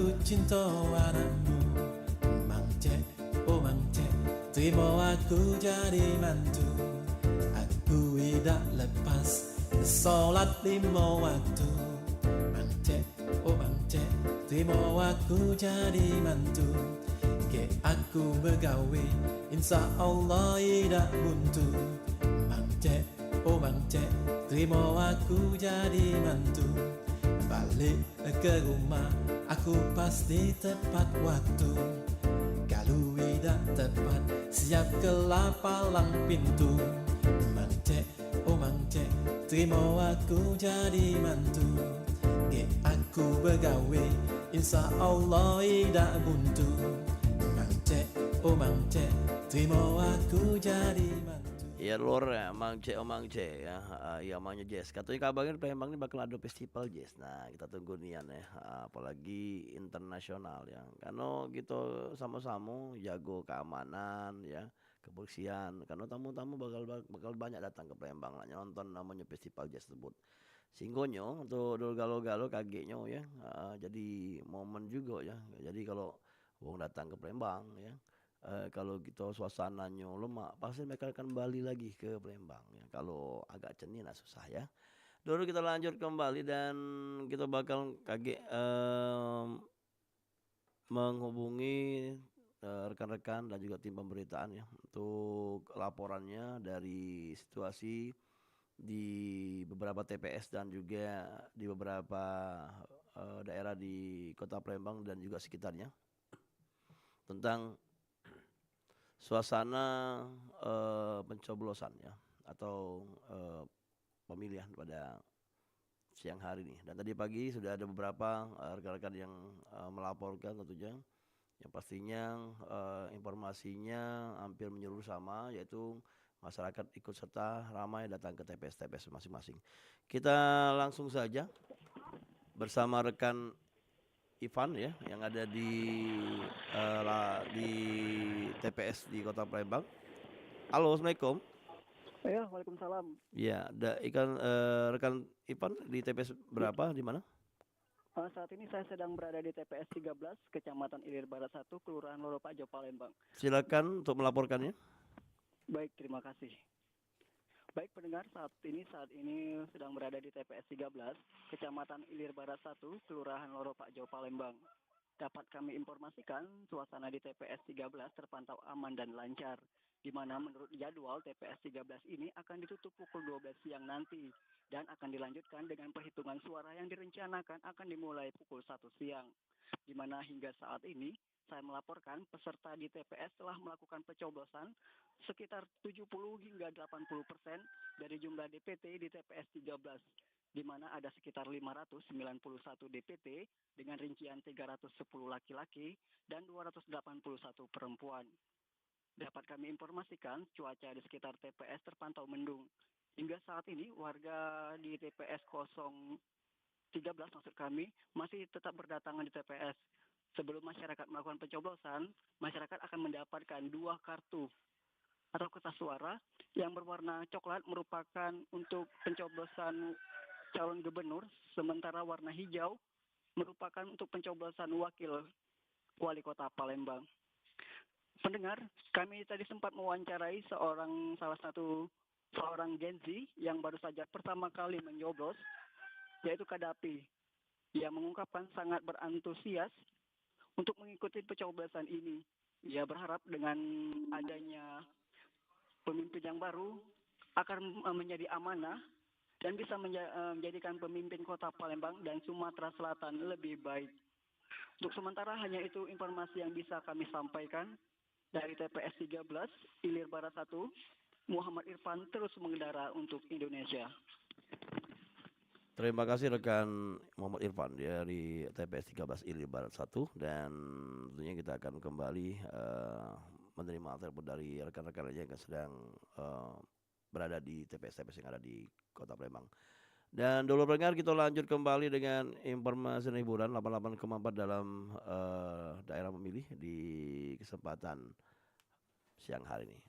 Aku cinta padamu, Mang Cek, oh Mang Cek, terima aku jadi mantu. Aku tidak lepas sholat 5 waktu. Mang Cek, oh Mang Cek, terima aku jadi mantu. Ke aku begawe, insya Allah tidak buntu. Mang Cek, oh Mang Cek, terima aku jadi mantu. Balik ke rumah, aku pasti tepat waktu. Kalau tidak tepat, siap kelap palang pintu. Mang Cek, oh Mang Cek, terima aku jadi mantu. Ke aku begawe, insya Allah tidak buntu. Mang Cek, oh Mang Cek, terima aku jadi mantu. Ya lor ya, Mang C, Mang C ya, ya Mangnya Jazz. Katanya kabarnya Palembang ini bakal ada festival jazz. Nah kita tunggu nian ya, apalagi internasional ya. Karena gitu sama-sama jago keamanan ya, kebersihan. Karena tamu-tamu bakal banyak datang ke Palembang lah nonton namanya festival jazz tersebut. Singgonyo untuk dul galo-galo kagetnya ya, jadi momen juga ya. Jadi kalau wong datang ke Palembang ya. Kalau gitu suasananya lemah, pasti mereka akan kembali lagi ke Palembang ya. Kalau agak cenih lah susah ya. Dulu kita lanjut kembali dan kita bakal menghubungi rekan-rekan dan juga tim pemberitaan ya untuk laporannya dari situasi di beberapa TPS dan juga di beberapa daerah di Kota Palembang dan juga sekitarnya tentang suasana pencoblosan ya atau pemilihan pada siang hari ini. Dan tadi pagi sudah ada beberapa rekan-rekan yang melaporkan tentunya yang pastinya informasinya hampir menyeluruh sama, yaitu masyarakat ikut serta ramai datang ke TPS-TPS masing-masing. Kita langsung saja bersama rekan Ivan ya yang ada di TPS di Kota Palembang. Halo, Assalamualaikum. Ya, waalaikumsalam. Ya, rekan Ivan di TPS berapa di mana? Saat ini saya sedang berada di TPS 13, Kecamatan Ilir Barat 1, Kelurahan Loro Pajo, Palembang. Silakan untuk melaporkannya. Baik, terima kasih. Baik pendengar, saat ini sedang berada di TPS 13, Kecamatan Ilir Barat 1, Kelurahan Loro Pajo, Palembang. Dapat kami informasikan, suasana di TPS 13 terpantau aman dan lancar, di mana menurut jadwal TPS 13 ini akan ditutup pukul 12 siang nanti, dan akan dilanjutkan dengan perhitungan suara yang direncanakan akan dimulai pukul 1 siang. Di mana hingga saat ini, saya melaporkan peserta di TPS telah melakukan pencoblosan sekitar 70 hingga 80% dari jumlah DPT di TPS 13, di mana ada sekitar 591 DPT dengan rincian 310 laki-laki dan 281 perempuan. Dapat kami informasikan cuaca di sekitar TPS terpantau mendung. Hingga saat ini warga di TPS 013 maksud kami masih tetap berdatangan di TPS. Sebelum masyarakat melakukan pencoblosan, masyarakat akan mendapatkan 2 kartu atau kertas suara yang berwarna coklat merupakan untuk pencoblosan calon gubernur, sementara warna hijau merupakan untuk pencoblosan wakil wali kota Palembang. Pendengar, kami tadi sempat mewawancarai seorang Gen Z yang baru saja pertama kali mencoblos, yaitu Kadapi, yang mengungkapkan sangat berantusias untuk mengikuti pencoblosan ini. Ia berharap dengan adanya pemimpin yang baru akan menjadi amanah dan bisa menjadikan pemimpin kota Palembang dan Sumatera Selatan lebih baik. Untuk sementara hanya itu informasi yang bisa kami sampaikan dari TPS 13, Ilir Barat 1, Muhammad Irfan terus mengendara untuk Indonesia. Terima kasih rekan Muhammad Irfan dari TPS 13 Ilir Barat 1 dan tentunya kita akan kembali menerima telepon dari rekan-rekan yang sedang berada di TPS-TPS yang ada di Kota Palembang. Dan dulu pendengar kita lanjut kembali dengan informasi hiburan 88,4 dalam daerah pemilih di kesempatan siang hari ini.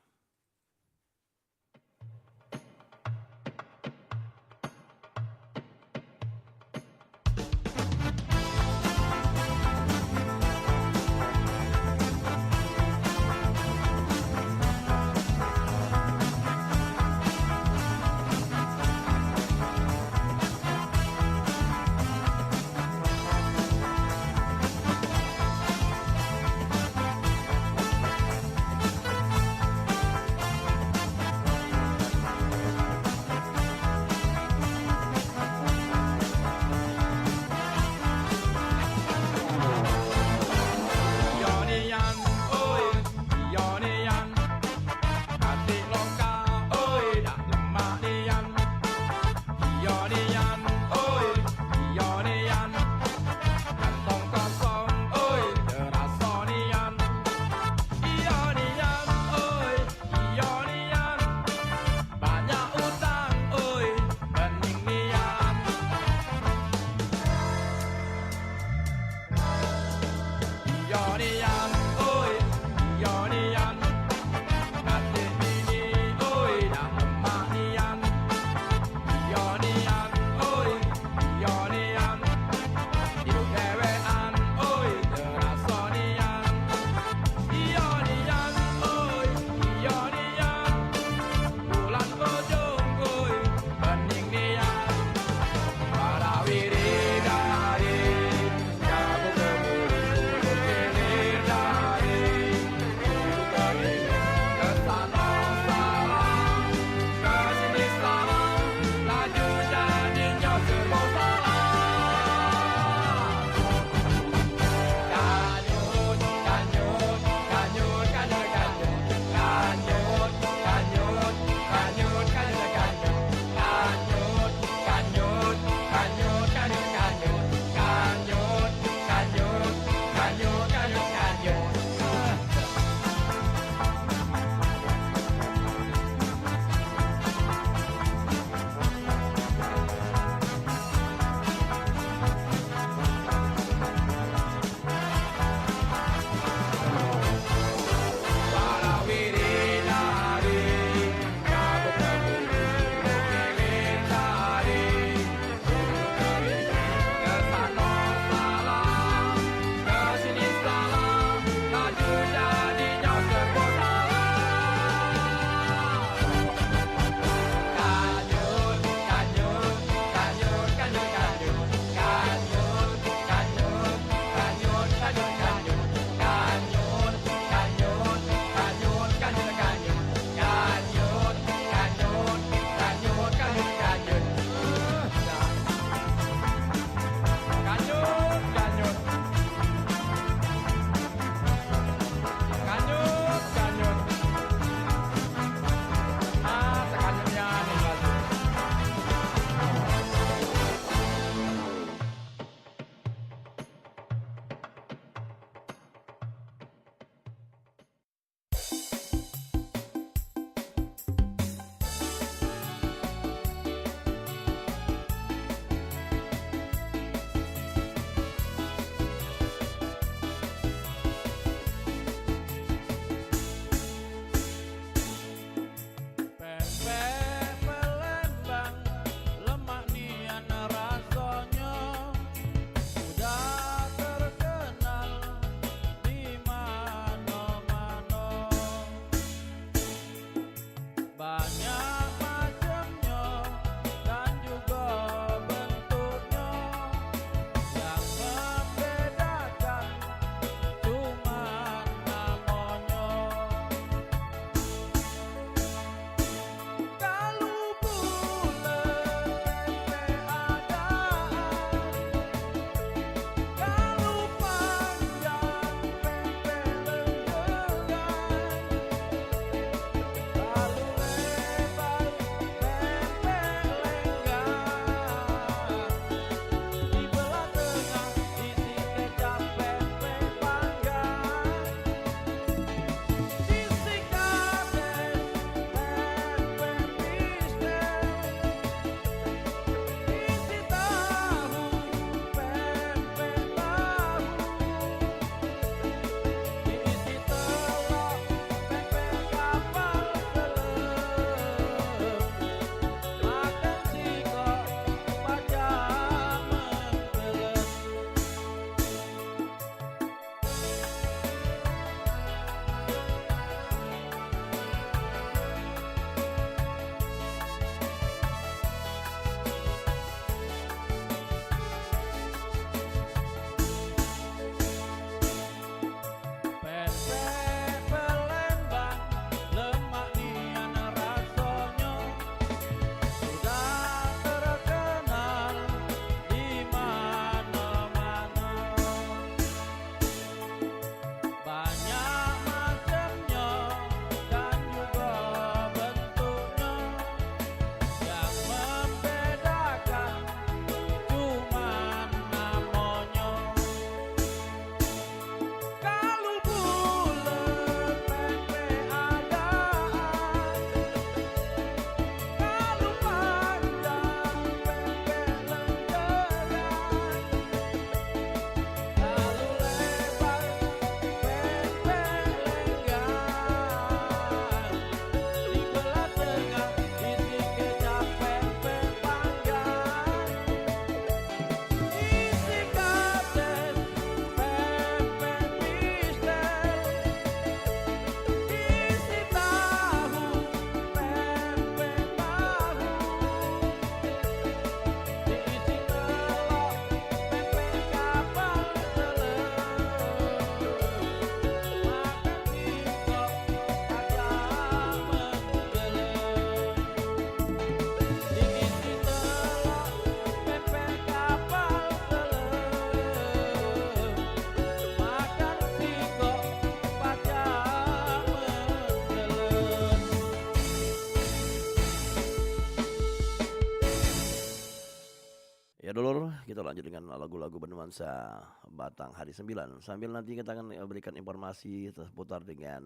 Ya dulur, kita lanjut dengan lagu-lagu bernuansa Batang Hari 9. Sambil nanti kita akan berikan informasi seputar dengan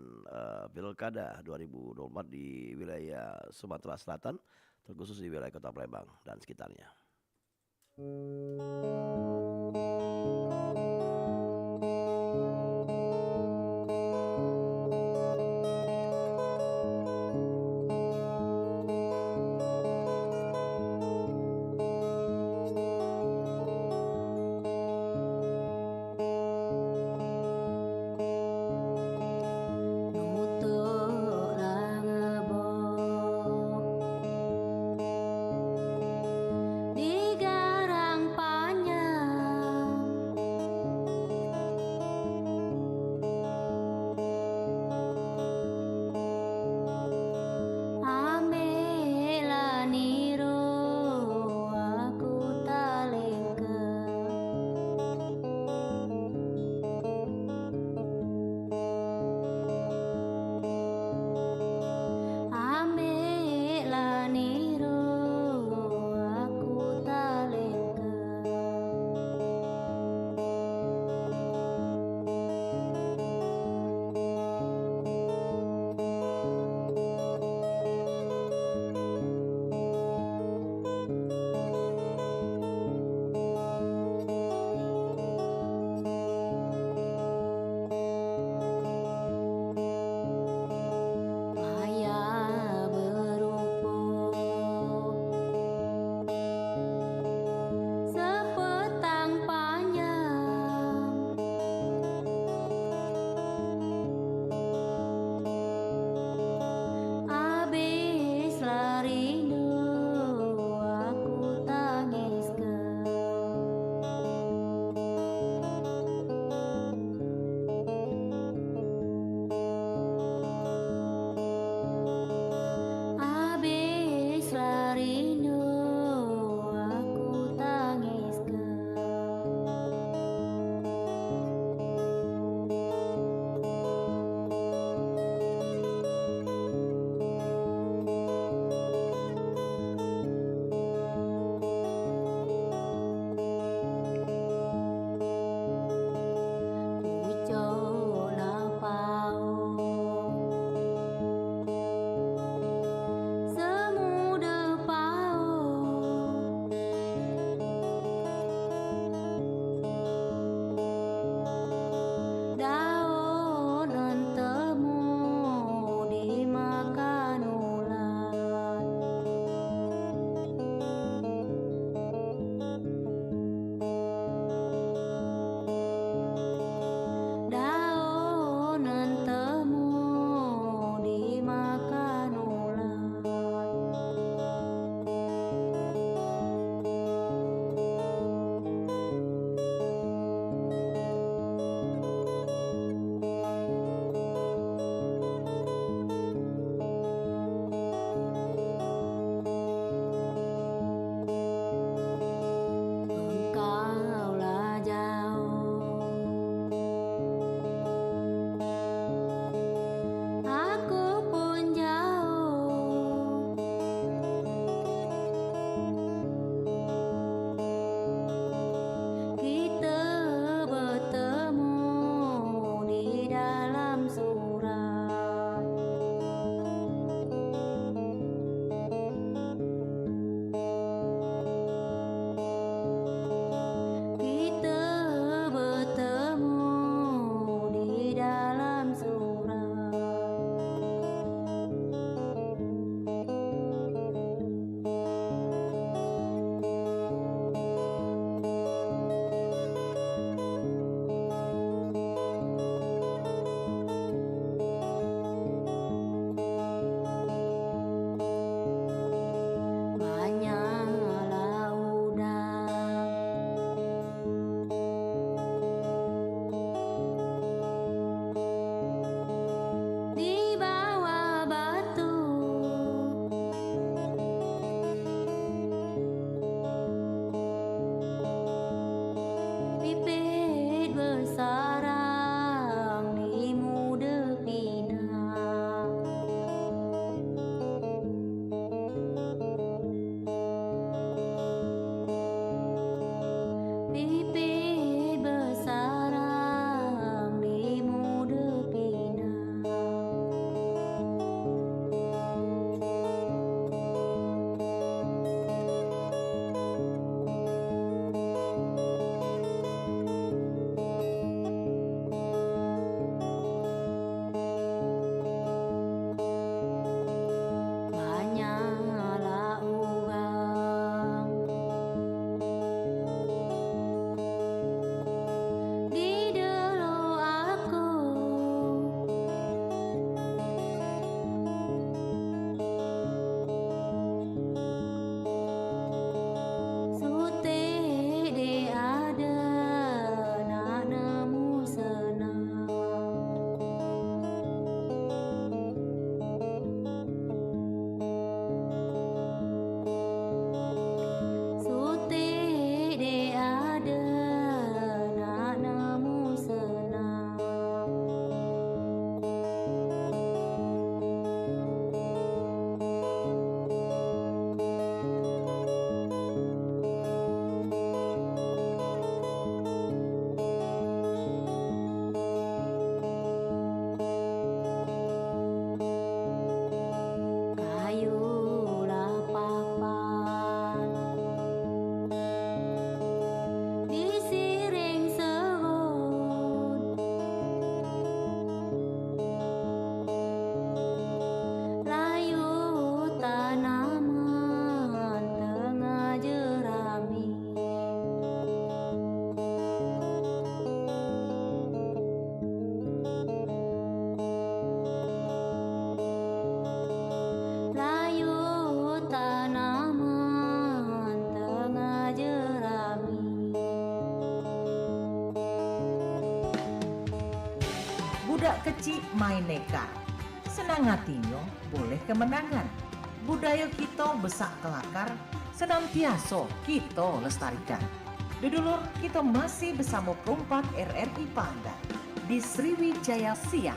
Pilkada 2024 di wilayah Sumatera Selatan, terkhusus di wilayah Kota Palembang dan sekitarnya. Di garang panjang budak kecil main nekat. Senang hatinya boleh kemenangan. Budaya kita besak kelakar, senantiasa kita lestarikan. Dudulur, kita masih bersama perempat RRI Pandan di Sriwijaya Siang.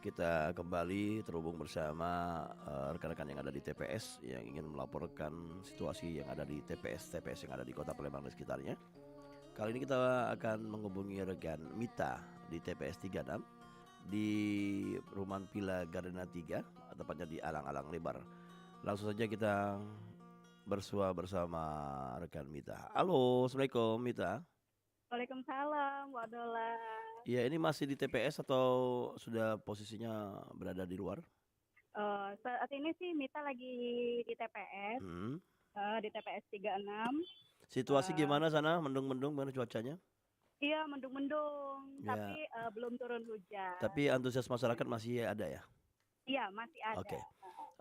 Kita kembali terhubung bersama rekan-rekan yang ada di TPS yang ingin melaporkan situasi yang ada di TPS yang ada di Kota Palembang dan sekitarnya. Kali ini kita akan menghubungi rekan Mita di TPS 36 di Perumahan Villa Gardena 3, tepatnya di Alang-Alang Lebar. Langsung saja kita bersua bersama rekan Mita. Halo, Assalamualaikum Mita. Waalaikumsalam, Wak Dola. Ya, ini masih di TPS atau sudah posisinya berada di luar? Saat ini sih Mita lagi di TPS, di TPS 36. Situasi gimana sana? Mendung-mendung, mana cuacanya? Iya, mendung-mendung, Ya. tapi belum turun hujan. Tapi antusias masyarakat masih ada ya? Iya, masih ada. Oke.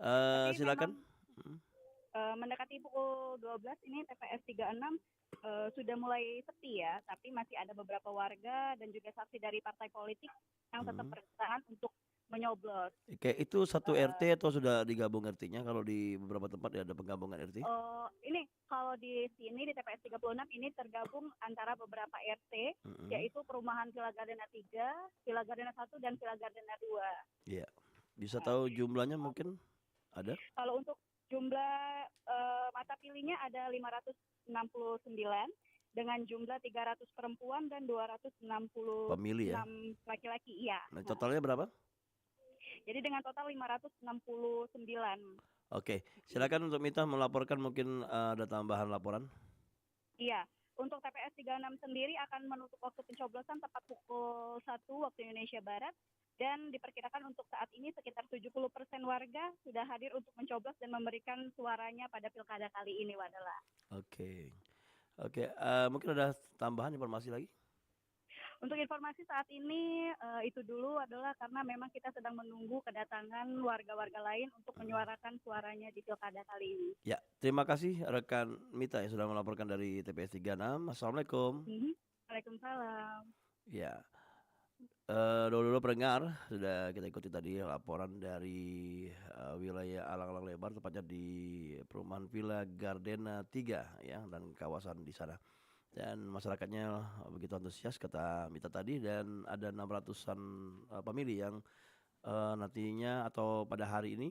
Tapi Silakan. mendekati pukul 12 ini TPS 36 sudah mulai sepi ya, tapi masih ada beberapa warga dan juga saksi dari partai politik yang tetap bertahan untuk menyoblos. Oke, itu satu RT atau sudah digabung RT-nya? Kalau di beberapa tempat ya ada penggabungan RT? Ini kalau di sini di TPS 36 ini tergabung antara beberapa RT, yaitu Perumahan Villa Gardena 3, Villa Gardena 1 dan Villa Gardena 2. Iya. Bisa tahu jumlahnya mungkin ada? Kalau untuk jumlah mata pilihnya ada 569 dengan jumlah 300 perempuan dan 260 pemilih ya? laki-laki. Iya. Nah, totalnya berapa? Jadi dengan total 569. Oke, silakan untuk Mita melaporkan mungkin ada tambahan laporan. Iya, untuk TPS 36 sendiri akan menutup waktu pencoblosan tepat pukul 1 waktu Indonesia Barat Dan diperkirakan untuk saat ini sekitar 70% warga sudah hadir untuk mencoblos dan memberikan suaranya pada pilkada kali ini, Wadela. Oke. Oke, mungkin ada tambahan informasi lagi? Untuk informasi saat ini itu dulu adalah karena memang kita sedang menunggu kedatangan warga-warga lain untuk menyuarakan suaranya di pilkada kali ini. Ya, terima kasih rekan Mita yang sudah melaporkan dari TPS 36. Assalamualaikum. Waalaikumsalam. Ya, dulu pendengar sudah kita ikuti tadi laporan dari wilayah Alang-Alang Lebar, tepatnya di perumahan Villa Gardena 3 ya, dan kawasan di sana. Dan masyarakatnya begitu antusias kata Mita tadi, dan ada 600-an pemilih yang nantinya atau pada hari ini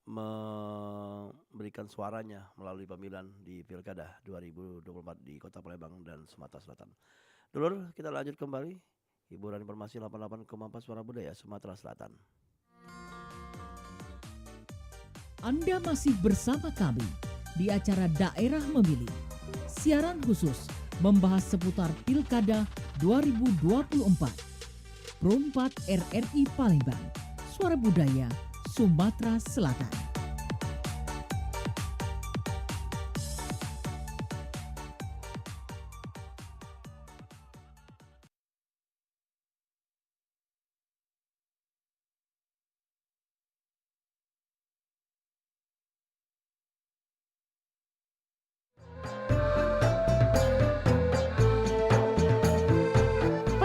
memberikan suaranya melalui pemilihan di Pilkada 2024 di Kota Palembang dan Sumatera Selatan. Dulur, kita lanjut kembali hiburan informasi 88,4 Suara Budaya Sumatera Selatan. Anda masih bersama kami di acara Daerah Memilih. Siaran khusus membahas seputar Pilkada 2024. Pro 4 RRI Palembang, Suara Budaya Sumatera Selatan.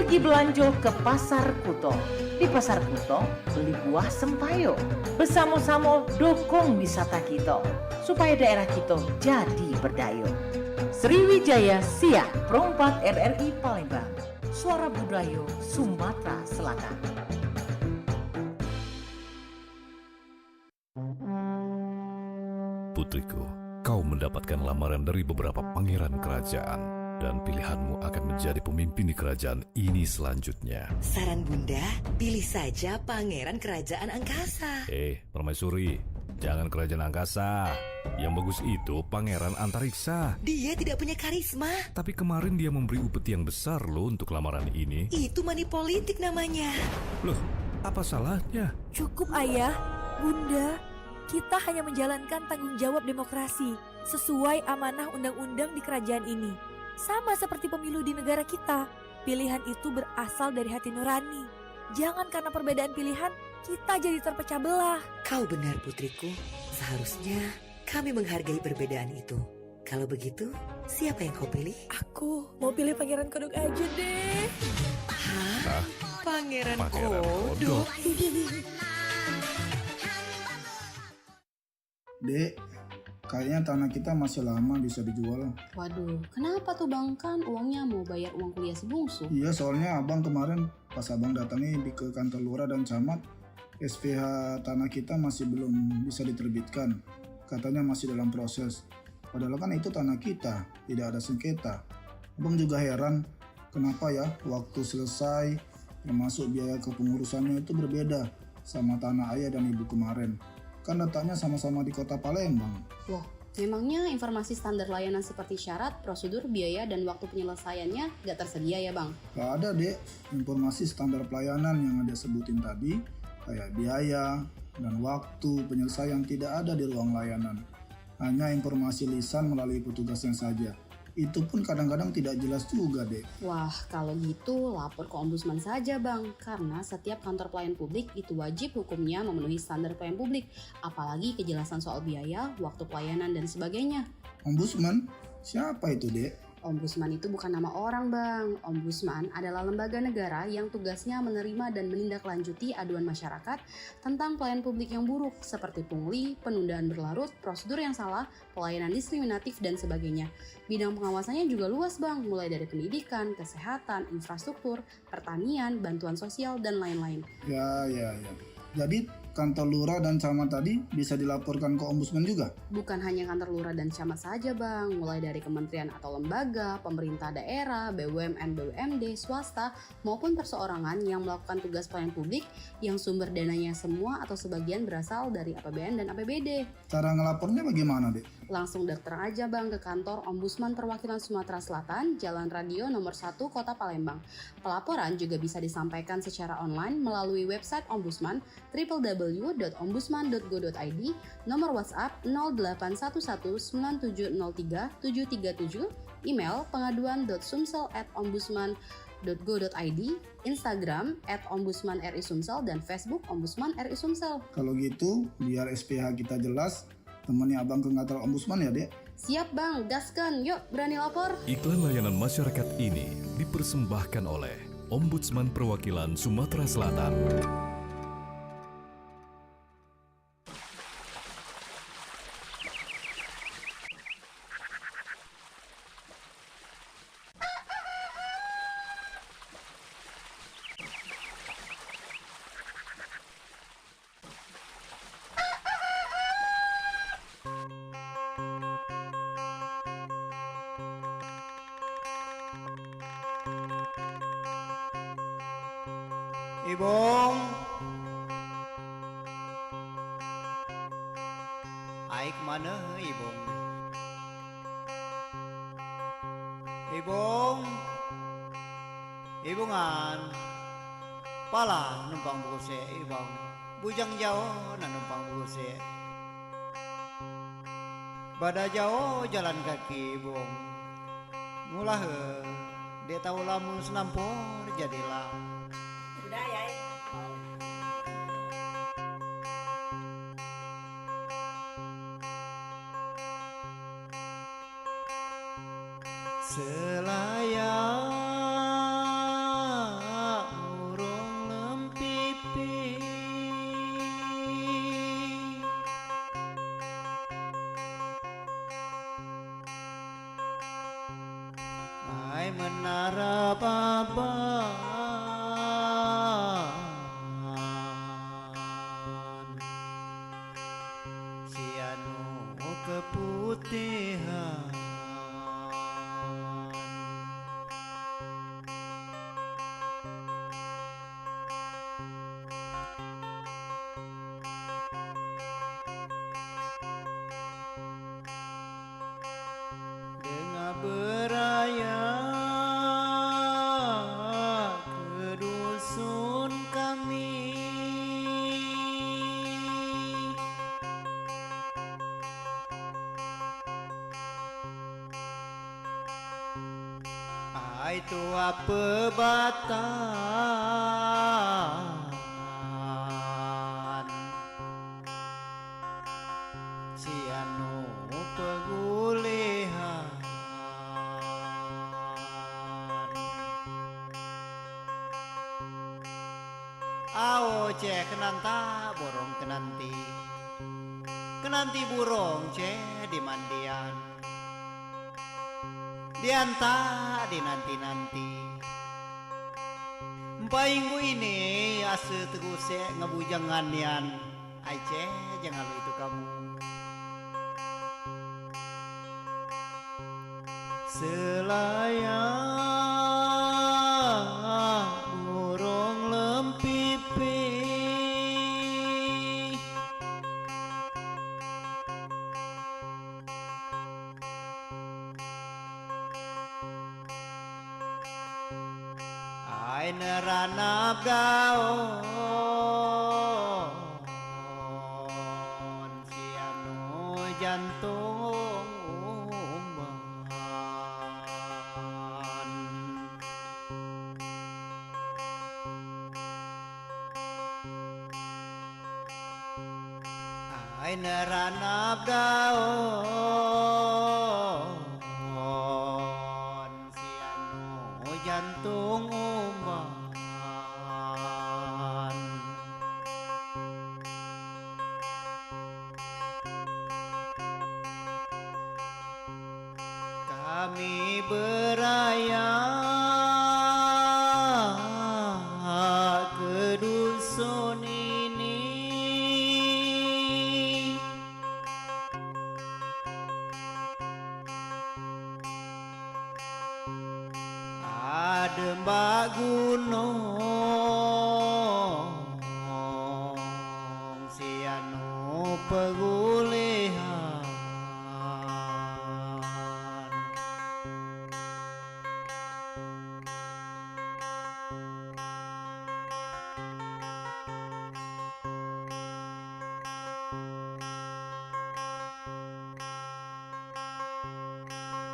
Pergi belanja ke Pasar Kuto. Di Pasar Kuto, beli buah sempayo. Bersama-sama dukung wisata kita, supaya daerah kita jadi berdaya. Sriwijaya Siak, Pro 4 RRI Palembang, Suara Budaya Sumatera Selatan. Putriku, kau mendapatkan lamaran dari beberapa pangeran kerajaan. Dan pilihanmu akan menjadi pemimpin di kerajaan ini selanjutnya. Saran Bunda, pilih saja pangeran kerajaan angkasa. Permaisuri, jangan kerajaan angkasa. Yang bagus itu pangeran antariksa. Dia tidak punya karisma. Tapi kemarin dia memberi upeti yang besar loh untuk lamaran ini. Itu money politik namanya. Loh, apa salahnya? Cukup ayah, bunda. Kita hanya menjalankan tanggung jawab demokrasi sesuai amanah undang-undang di kerajaan ini. Sama seperti pemilu di negara kita, pilihan itu berasal dari hati nurani. Jangan karena perbedaan pilihan, kita jadi terpecah belah. Kau benar putriku, seharusnya kami menghargai perbedaan itu. Kalau begitu, siapa yang kau pilih? Aku mau pilih Pangeran Kodok aja deh. Hah? Pangeran Kodok? Dek, kayaknya tanah kita masih lama bisa dijual. Waduh, kenapa tuh bang? Kan uangnya mau bayar uang kuliah si bungsu. Iya, soalnya abang kemarin pas abang datangi ke kantor lurah dan camat, SPH tanah kita masih belum bisa diterbitkan. Katanya masih dalam proses. Padahal kan itu tanah kita, tidak ada sengketa. Abang juga heran, kenapa ya waktu selesai, termasuk biaya kepengurusannya itu berbeda sama tanah ayah dan ibu kemarin. Kan datanya sama-sama di kota Palembang. Loh, memangnya informasi standar layanan seperti syarat, prosedur, biaya, dan waktu penyelesaiannya gak tersedia ya bang? Gak ada dek, informasi standar pelayanan yang ada sebutin tadi, kayak biaya dan waktu penyelesaian tidak ada di ruang layanan. Hanya informasi lisan melalui petugasnya saja. Itu pun kadang-kadang tidak jelas juga dek. Wah, kalau gitu lapor ke ombudsman saja bang. Karena setiap kantor pelayan publik itu wajib hukumnya memenuhi standar pelayan publik. Apalagi kejelasan soal biaya, waktu pelayanan, dan sebagainya. Ombudsman? Siapa itu dek? Ombudsman itu bukan nama orang bang. Ombudsman adalah lembaga negara yang tugasnya menerima dan menindaklanjuti aduan masyarakat tentang pelayanan publik yang buruk seperti pungli, penundaan berlarut, prosedur yang salah, pelayanan diskriminatif, dan sebagainya. Bidang pengawasannya juga luas bang, mulai dari pendidikan, kesehatan, infrastruktur, pertanian, bantuan sosial, dan lain-lain. Ya. Jadi kantor lurah dan camat tadi bisa dilaporkan ke ombudsman juga? Bukan hanya kantor lurah dan camat saja bang, mulai dari kementerian atau lembaga, pemerintah daerah, BUMN, BUMD, swasta, maupun perseorangan yang melakukan tugas pelayanan publik yang sumber dananya semua atau sebagian berasal dari APBN dan APBD. Cara ngelapornya bagaimana dek? Langsung daftar aja Bang ke kantor Ombudsman Perwakilan Sumatera Selatan, Jalan Radio nomor 1 Kota Palembang. Pelaporan juga bisa disampaikan secara online melalui website Ombudsman www.ombudsman.go.id, nomor WhatsApp 08119703 email pengaduan.sumsel@ombudsman.go.id, Instagram @ombudsman_RI Sumsel, dan Facebook Ombudsman RI Sumsel. Kalau gitu, biar SPH kita jelas, temennya abang ke kantor ombudsman ya, Dek? Siap Bang, gaskan, yuk berani lapor. Iklan layanan masyarakat ini dipersembahkan oleh Ombudsman Perwakilan Sumatera Selatan. Ibong, ai kemana Ibong? Ibong, Ibongan, pala numpang buse Ibong, bujang jauh na numpang buse. Bada jauh jalan kaki Ibong, ngulah dia tahu lamun senampur jadilah. Udah ya. Selayak urung lempipi, ai menara baban, si anu keputihan. Beraya ke dusun kami, ai tua pebatan, si anu pegulihan. Ao cek kenanta borong kenanti burong cek di mandian, dianta di nanti painggu ini ase teguse ngebujanganian, ai cek jangan lu itu kamu. Selayak burung lempipi, ai neranap gaon, si anu jantung ai neranap daun, si anu jantung umban. Kami beraya ke dusun ini, ada mbak gunung, si anu pegulihan.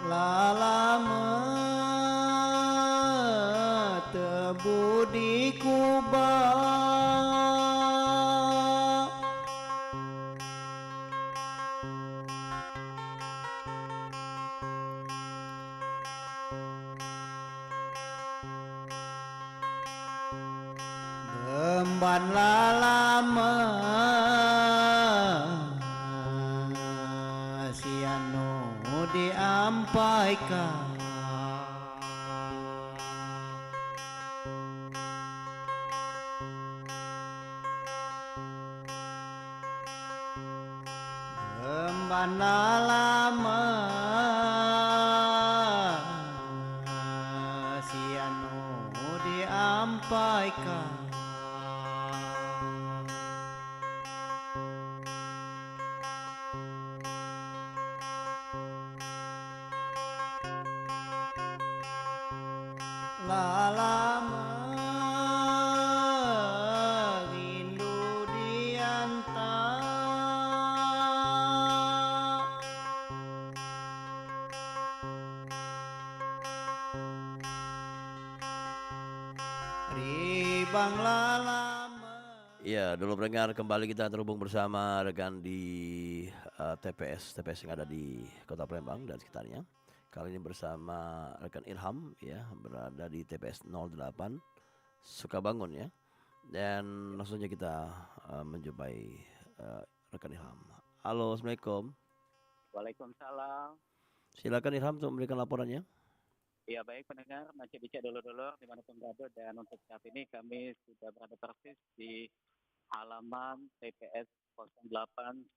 lalama tebu di kubah Remban lalama sianu diampaikan Remban lalama sianu diampaikan lalama rindu diantar ribang lalama. Ya, dulu pendengar, kembali kita terhubung bersama rekan di TPS yang ada di Kota Palembang dan sekitarnya. Kali ini bersama rekan Ilham ya, berada di TPS 08 Sukabangun ya. Dan langsung saja kita menjumpai rekan Ilham. Halo, Assalamualaikum. Waalaikumsalam. Silakan Ilham untuk memberikan laporannya. Ya baik pendengar, masih bisa dulu-dulu dimanapun berada, dan untuk saat ini kami sudah berada persis di halaman TPS 08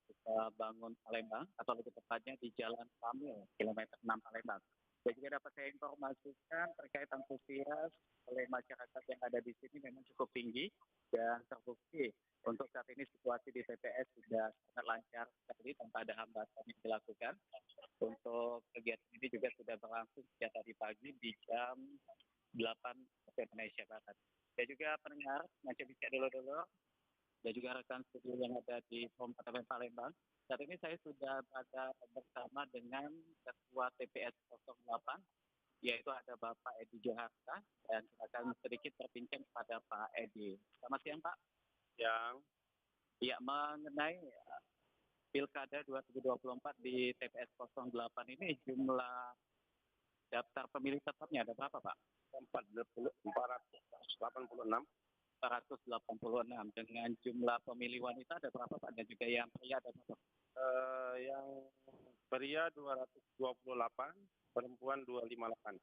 Sukabangun Palembang, atau lebih tepatnya di Jalan Kamil, kilometer 6 Palembang. Dan juga dapat saya informasikan terkait antusias oleh masyarakat yang ada di sini memang cukup tinggi, dan terbukti untuk saat ini situasi di TPS sudah sangat lancar sekali tanpa ada hambatan yang dilakukan. Untuk kegiatan ini juga sudah berlangsung sejak tadi pagi di jam 8 waktu Indonesia Barat. Dan juga pendengar, masih bisa dulu-dulu, dan juga rekan studio yang ada di Kabupaten Palembang. Saat ini saya sudah berada bersama dengan Ketua TPS 08, yaitu ada Bapak Edi Joharta, dan kita akan sedikit berbincang kepada Pak Edi. Selamat siang Pak. Yang Ya, mengenai Pilkada 2024 di TPS 08 ini, jumlah daftar pemilih tetapnya ada berapa Pak? 486. 486. Dengan jumlah pemilih wanita ada berapa Pak? Dan juga yang pria ada berapa? Yang pria 228, perempuan 258.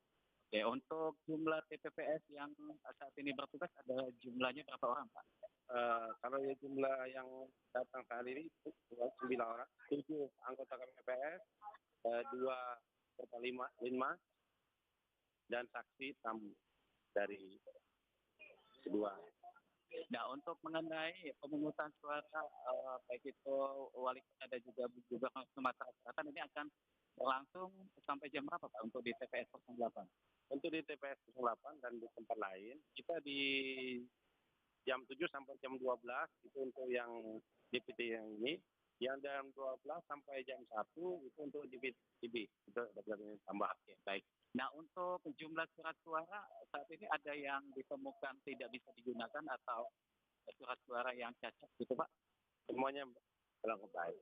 Oke, untuk jumlah TPPS yang saat ini bertugas ada jumlahnya berapa orang Pak? Kalau ya jumlah yang datang saat ini 9 orang, 7 anggota KPPS, 2/5 dan saksi tamu dari kedua. Nah, untuk mengenai pemungutan suara baik itu wali kota dan juga gubernur Sumatera Selatan ini akan berlangsung sampai jam berapa Pak untuk di TPS 08? Untuk di TPS 08 dan di tempat lain, kita di jam 7 sampai jam 12 itu untuk yang DPT yang ini. Yang jam 12 sampai jam 1 itu untuk DPTB. Itu ada tambah. Oke, baik. Nah, untuk jumlah surat suara saat ini ada yang ditemukan tidak bisa digunakan atau surat suara yang cacat gitu Pak? Semuanya berlaku baik.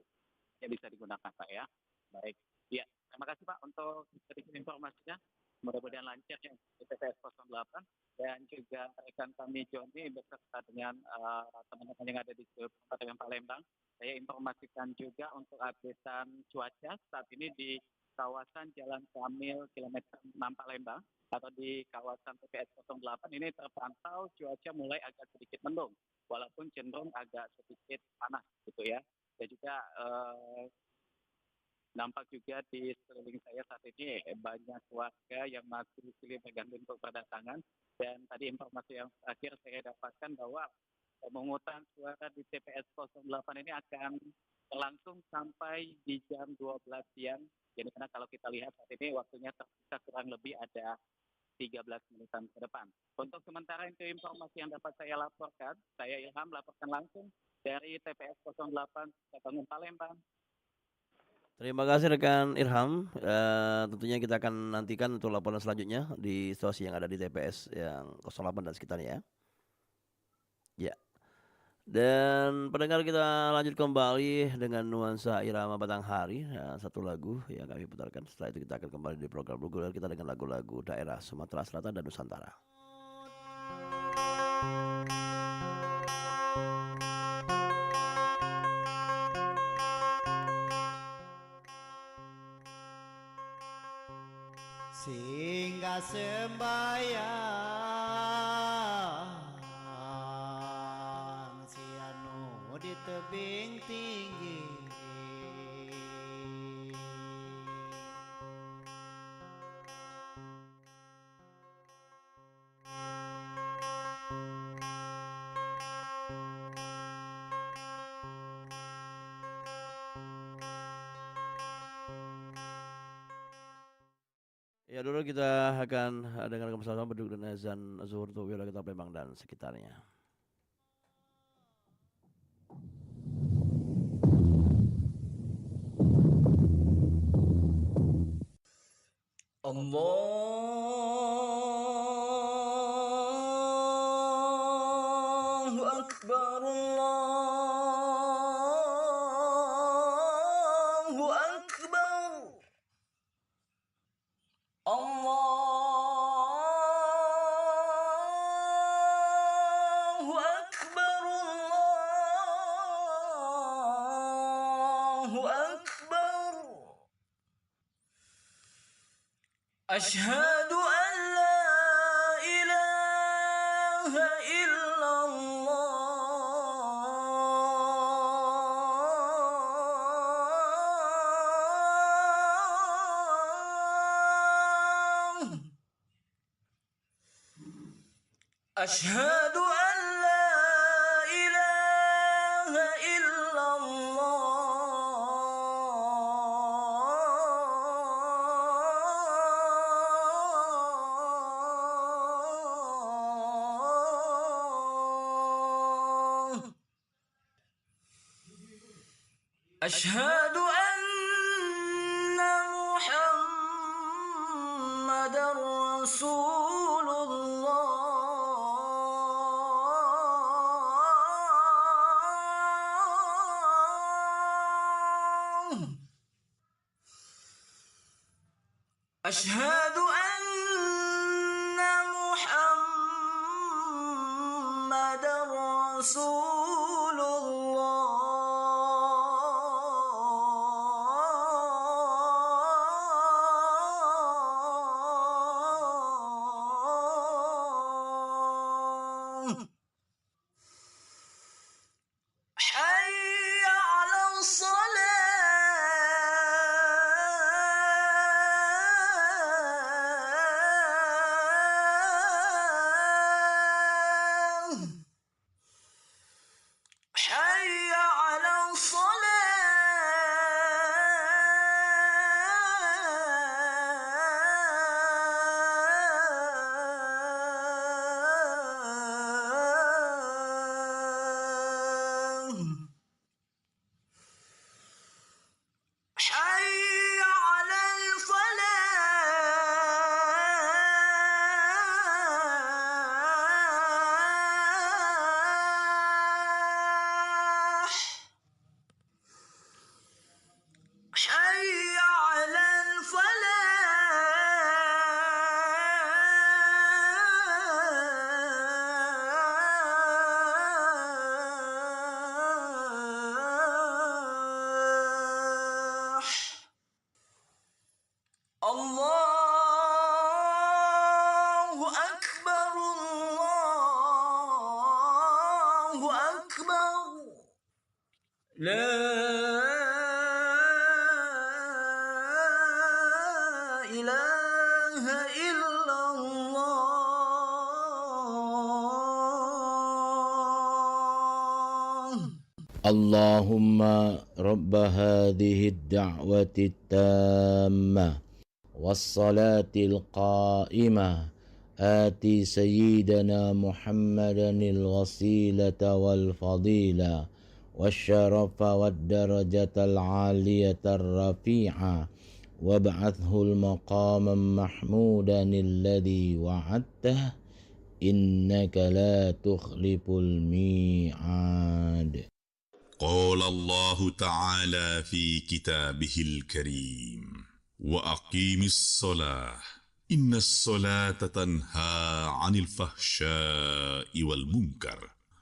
Ya, bisa digunakan Pak ya. Baik. Ya, terima kasih Pak untuk sedikit informasinya. Mudah-mudahan lancar ya di TPS 08, dan juga rekan kami Joni beserta dengan teman-teman yang ada di Kabupaten Palembang. Saya informasikan juga untuk updatean cuaca saat ini di kawasan Jalan Kamil kilometer 6 Palembang atau di kawasan TPS 08 ini terpantau cuaca mulai agak sedikit mendung, walaupun cenderung agak sedikit panas gitu ya. Dan juga nampak juga di sekeliling saya saat ini banyak warga yang masih silih berganti untuk berdatangan. Dan tadi informasi yang terakhir saya dapatkan bahwa pemungutan suara di TPS 08 ini akan berlangsung sampai di jam 12 siang. Jadi karena kalau kita lihat saat ini waktunya tersisa kurang lebih ada 13 menitan ke depan. Untuk sementara itu informasi yang dapat saya laporkan, saya Ilham laporkan langsung dari TPS 08 Sukabangun Palembang. Terima kasih rekan Irham. Tentunya kita akan nantikan untuk laporan selanjutnya di situasi yang ada di TPS yang 08 dan sekitarnya. Ya. Dan pendengar, kita lanjut kembali dengan nuansa irama Batanghari, satu lagu yang kami putarkan. Setelah itu kita akan kembali di program reguler kita dengan lagu-lagu daerah Sumatera Selatan dan Nusantara. Singgah sembayang si anu di tebing tinggi, Ya, dulu kita akan dengarkan bersama beduk dan azan zuhur untuk wilayah kita Palembang dan sekitarnya. Allahu Akbar, Allahu Akbar, Allahu Akbar, Allahu Akbar. Asyhadu an la ilaha illallah. Asyhadu an la ilaha illallah. Asyhadu anna Muhammadar Rasulullah. Asyhadu anna Muhammadar Rasulullah. Hayya 'alas salah. Hayya 'alas salah. Hayya 'alal falah. Hayya 'alal falah. Allahu Akbar, Allahu Akbar. La ilaha illallah. اللهم رب هذه الدعوة التامة والصلاة القائمة آتي سيدنا محمدا الوسيلة والفضيلة والشرف والدرجة العالية الرفيعة وابعثه المقام محمودا الذي وعدته إنك لا تخلف الميعاد. قال الله تعالى في كتابه الكريم وأقيم الصلاة إن الصلاة تنهى عن الفحشاء والمنكر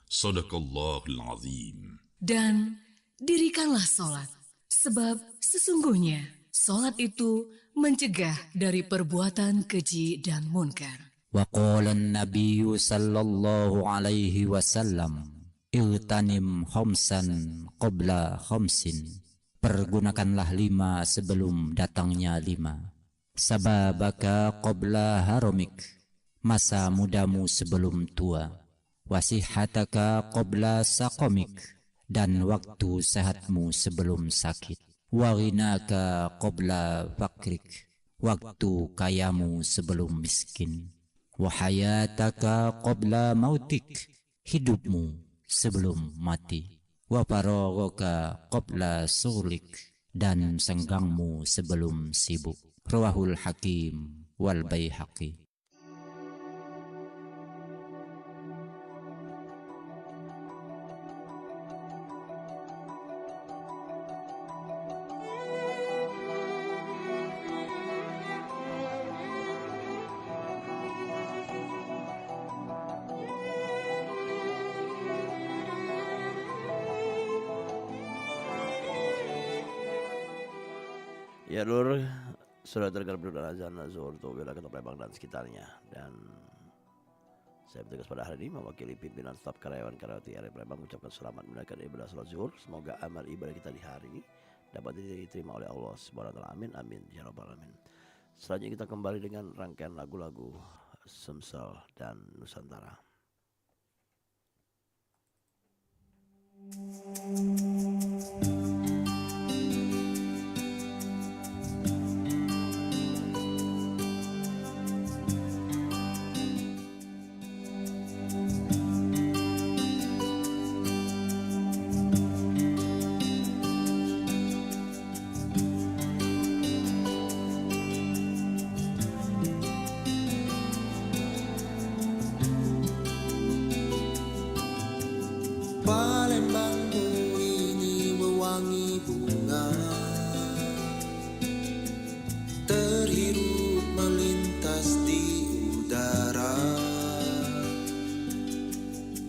صدق الله العظيم. Dan dirikanlah solat, sebab sesungguhnya solat itu mencegah dari perbuatan keji dan munkar. وقال النبي صلى الله عليه وسلم اغتنم خمسا قبل خمس. Pergunakanlah 5 sebelum datangnya 5. Sababaka qabla haramik, masa mudamu sebelum tua. Wasihataka qabla saqamik, dan waktu sehatmu sebelum sakit. Waghinaka qabla fakrik, waktu kayamu sebelum miskin. Wahayataka qabla mautik, hidupmu sebelum mati. Wafaragaka qabla sulik, dan senggangmu sebelum sibuk. Rawahul Hakim wal Baihaqi. Ya Lur, sudah terdengar berdoa azan zuhur untuk wilayah Kota Palembang dan sekitarnya. Dan saya bertugas pada hari ini mewakili pimpinan staf karyawan-karyawati area Palembang mengucapkan selamat menunaikan ibadah salat zuhur. Semoga amal ibadah kita di hari ini dapat diterima oleh Allah Subhanahu wa taala. Amin amin ya rabbal alamin. Selanjutnya kita kembali dengan rangkaian lagu-lagu Sumsel dan Nusantara. Palembangmu ini mewangi bunga, terhirup melintas di udara.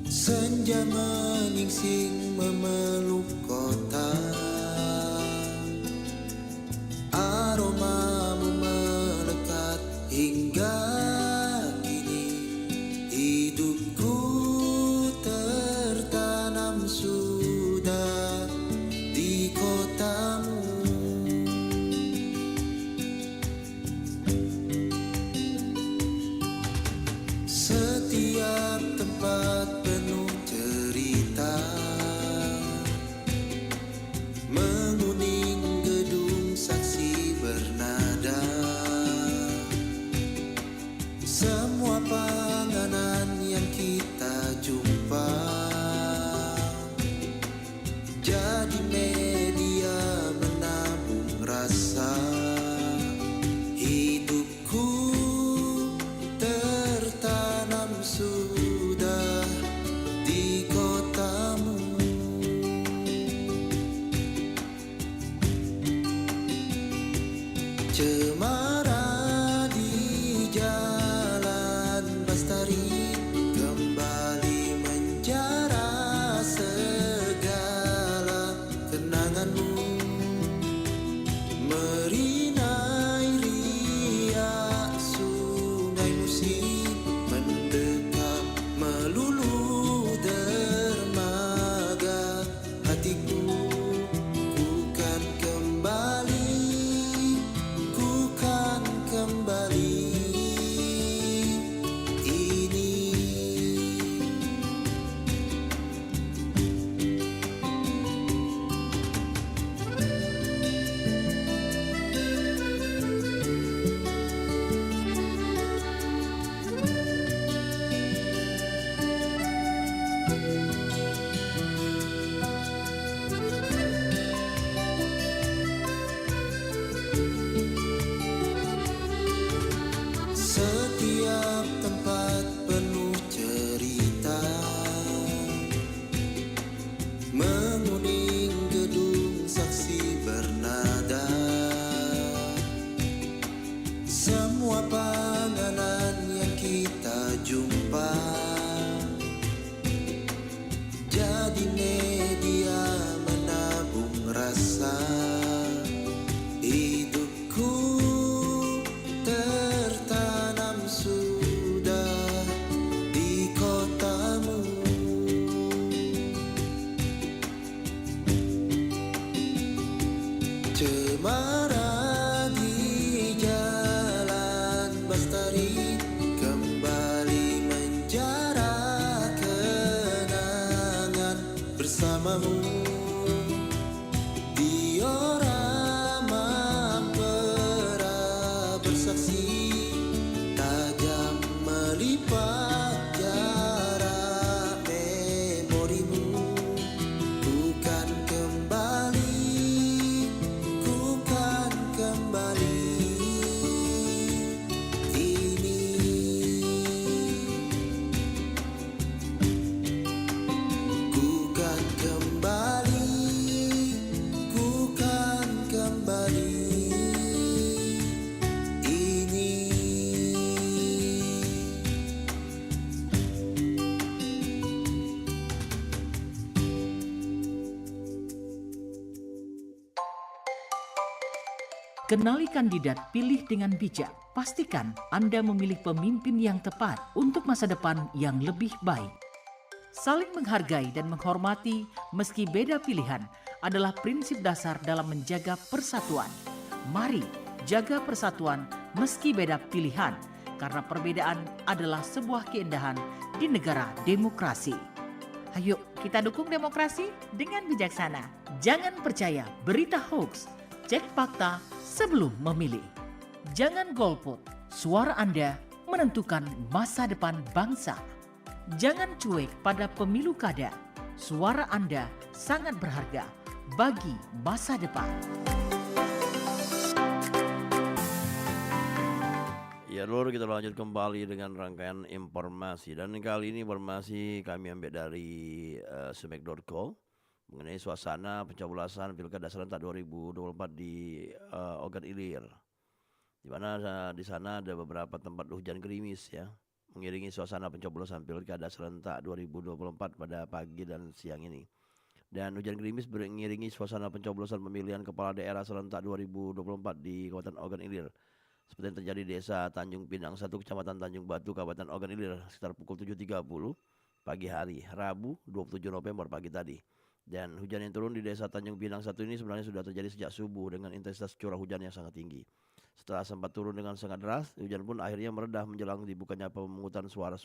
Senja menyingsing memeluk kota, aromamu melekat hingga kini. Hidupku tertanam sudah di kotamu. Setiap tempat penuh cerita, di media menabung rasa. Hidupku tertanam sudah di kotamu. Cemara di jalan Bastari kembali menjara kenangan bersamamu. Diorama pera bersaksi tajam melipat jarak memorimu. Bukan kembali, bukan kembali ini. Bukan kembali, bukan kembali ini. Kenali kandidat, pilih dengan bijak. Pastikan Anda memilih pemimpin yang tepat untuk masa depan yang lebih baik. Saling menghargai dan menghormati meski beda pilihan adalah prinsip dasar dalam menjaga persatuan. Mari jaga persatuan meski beda pilihan, karena perbedaan adalah sebuah keindahan di negara demokrasi. Ayo kita dukung demokrasi dengan bijaksana. Jangan percaya berita hoax, cek fakta sebelum memilih. Jangan golput, suara Anda menentukan masa depan bangsa. Jangan cuek pada pemilu kada, suara Anda sangat berharga bagi masa depan. Ya Lur, kita lanjut kembali dengan rangkaian informasi. Dan kali ini informasi kami ambil dari sumek.co mengenai suasana pencoblosan Pilkada serentak 2024 di Ogan Ilir. Di mana di sana ada beberapa tempat hujan gerimis ya, mengiringi suasana pencoblosan Pilkada serentak 2024 pada pagi dan siang ini. Dan hujan gerimis mengiringi suasana pencoblosan pemilihan kepala daerah serentak 2024 di Kabupaten Ogan Ilir. Seperti yang terjadi di Desa Tanjung Pinang 1, Kecamatan Tanjung Batu, Kabupaten Ogan Ilir sekitar pukul 7.30 pagi hari, Rabu 27 November pagi tadi. Dan hujan yang turun di Desa Tanjung Pinang 1 ini sebenarnya sudah terjadi sejak subuh dengan intensitas curah hujan yang sangat tinggi. Setelah sempat turun dengan sangat deras, hujan pun akhirnya meredah menjelang dibukanya pemungutan suara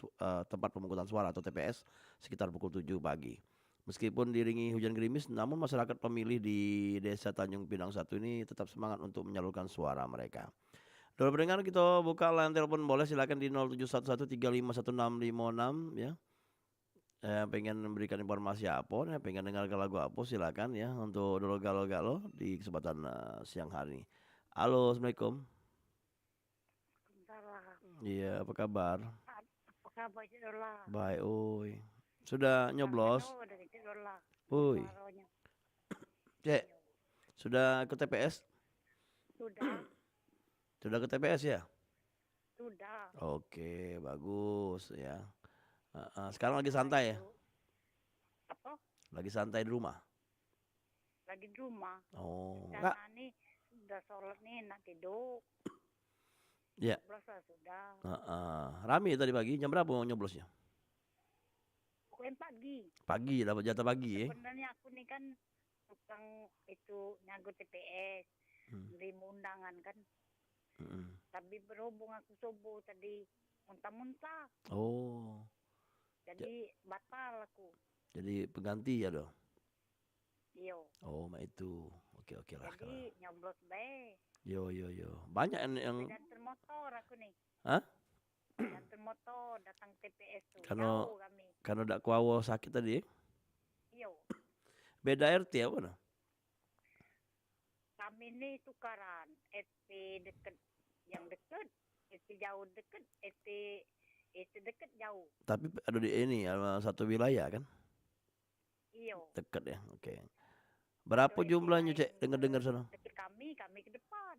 tempat pemungutan suara atau TPS sekitar pukul 7 pagi. Meskipun diiringi hujan gerimis, namun masyarakat pemilih di Desa Tanjung Pinang 1 ini tetap semangat untuk menyalurkan suara mereka. Dulu pendengar, kita buka line telepon, boleh silakan di 0711351656 ya. Pengen memberikan informasi apa, pengen dengar lagu apa, silakan ya untuk dulu galo-galo di kesempatan siang hari ini. Halo, Assalamualaikum. Iya, apa kabar? Apa kabar, Dola? Baik, oi. Sudah nyoblos? Oi. Cek, sudah ke TPS? Sudah. Sudah ke TPS ya? Sudah. Oke, bagus ya. Sekarang lagi santai ya? Apa? Lagi santai di rumah? Lagi di rumah. Oh, Karena enggak. nih sudah sholat nih, nak tidur. Ya. Sudah. Rame tadi pagi, jam berapa mau nyoblosnya? Pokoknya pagi. Pagi, dapat jatah pagi ya? Sebenarnya aku nih kan tukang itu nyago TPS, nerima undangan kan. Tapi berhubung aku subuh tadi muntah-muntah. Oh. Jadi batal aku. Jadi pengganti ya dong? Iya. Oh, mak itu. Oke lah. Jadi nyoblos bae. Yo. Banyak yang Datang motor aku nih. Hah? Datang motor, datang TPS tuh. Karena Jauh kami. karena dak kuawo sakit tadi. Iya. Beda RT apa nah? Kami nih tukaran. SP deket, yang deket, SP jauh deket, SP deket jauh. Tapi ada di ini satu wilayah kan? Iya. Dekat ya. Oke. Berapa jumlahnya, Cek? Dengar sana. Deket kami ke depan.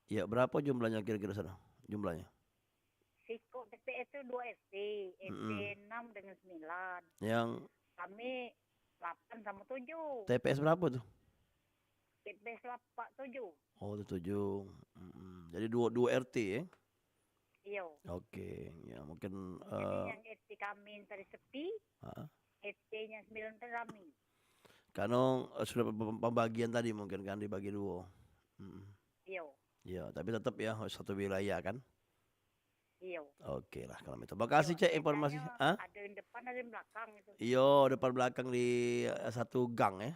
Ya, berapa jumlahnya kira-kira sana? Jumlahnya? Siko TPS itu 2 SD, SD 6 dengan 9. Yang Kami 8 sama 7. TPS berapa tuh? TPS 7. Oh, itu 7. Jadi dua RT ya? Iya. Oke, ya mungkin Jadi yang RT kami tadi sepi, ah, RT-nya 9 tadi rame. karena sudah pembagian tadi mungkin kan dibagi 2. Iya. Ya, tapi tetap ya satu wilayah kan? Iya. Oke lah kalau itu. Makasih Cek informasi. Ah? Ada yang depan, ada yang belakang itu. Iya, depan belakang di satu gang ya.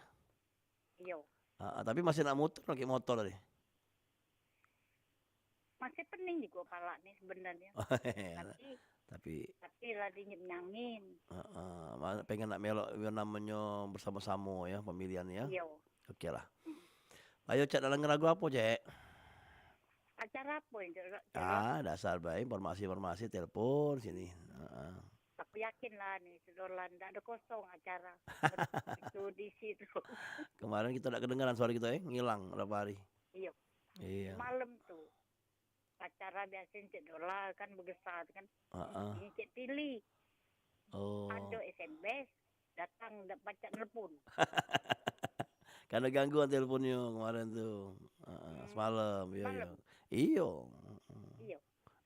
Iya. Tapi masih nak motor, pakai motor tadi. Masih pening juga pala nih sebenarnya. Tapi lagi nyengin. pengen nak melok yang namanya bersama-sama ya pemilihan ya. Iya. Oke lah. Ayo Cek dalam lagu apa Cek? Acara apa yang Dasar baik informasi telepon sini. Aku yakin lah nih sedolan tidak ada kosong acara itu di situ. Kemarin kita tidak kedengaran suara kita ngilang berapa hari. Iya. Malam tuh acara biasanya Cik Dola kan begesat kan. Ini Cik pilih. Oh. Ada SMS datang baca telepon. Karena gangguan teleponnya kemarin tuh. Semalam iya.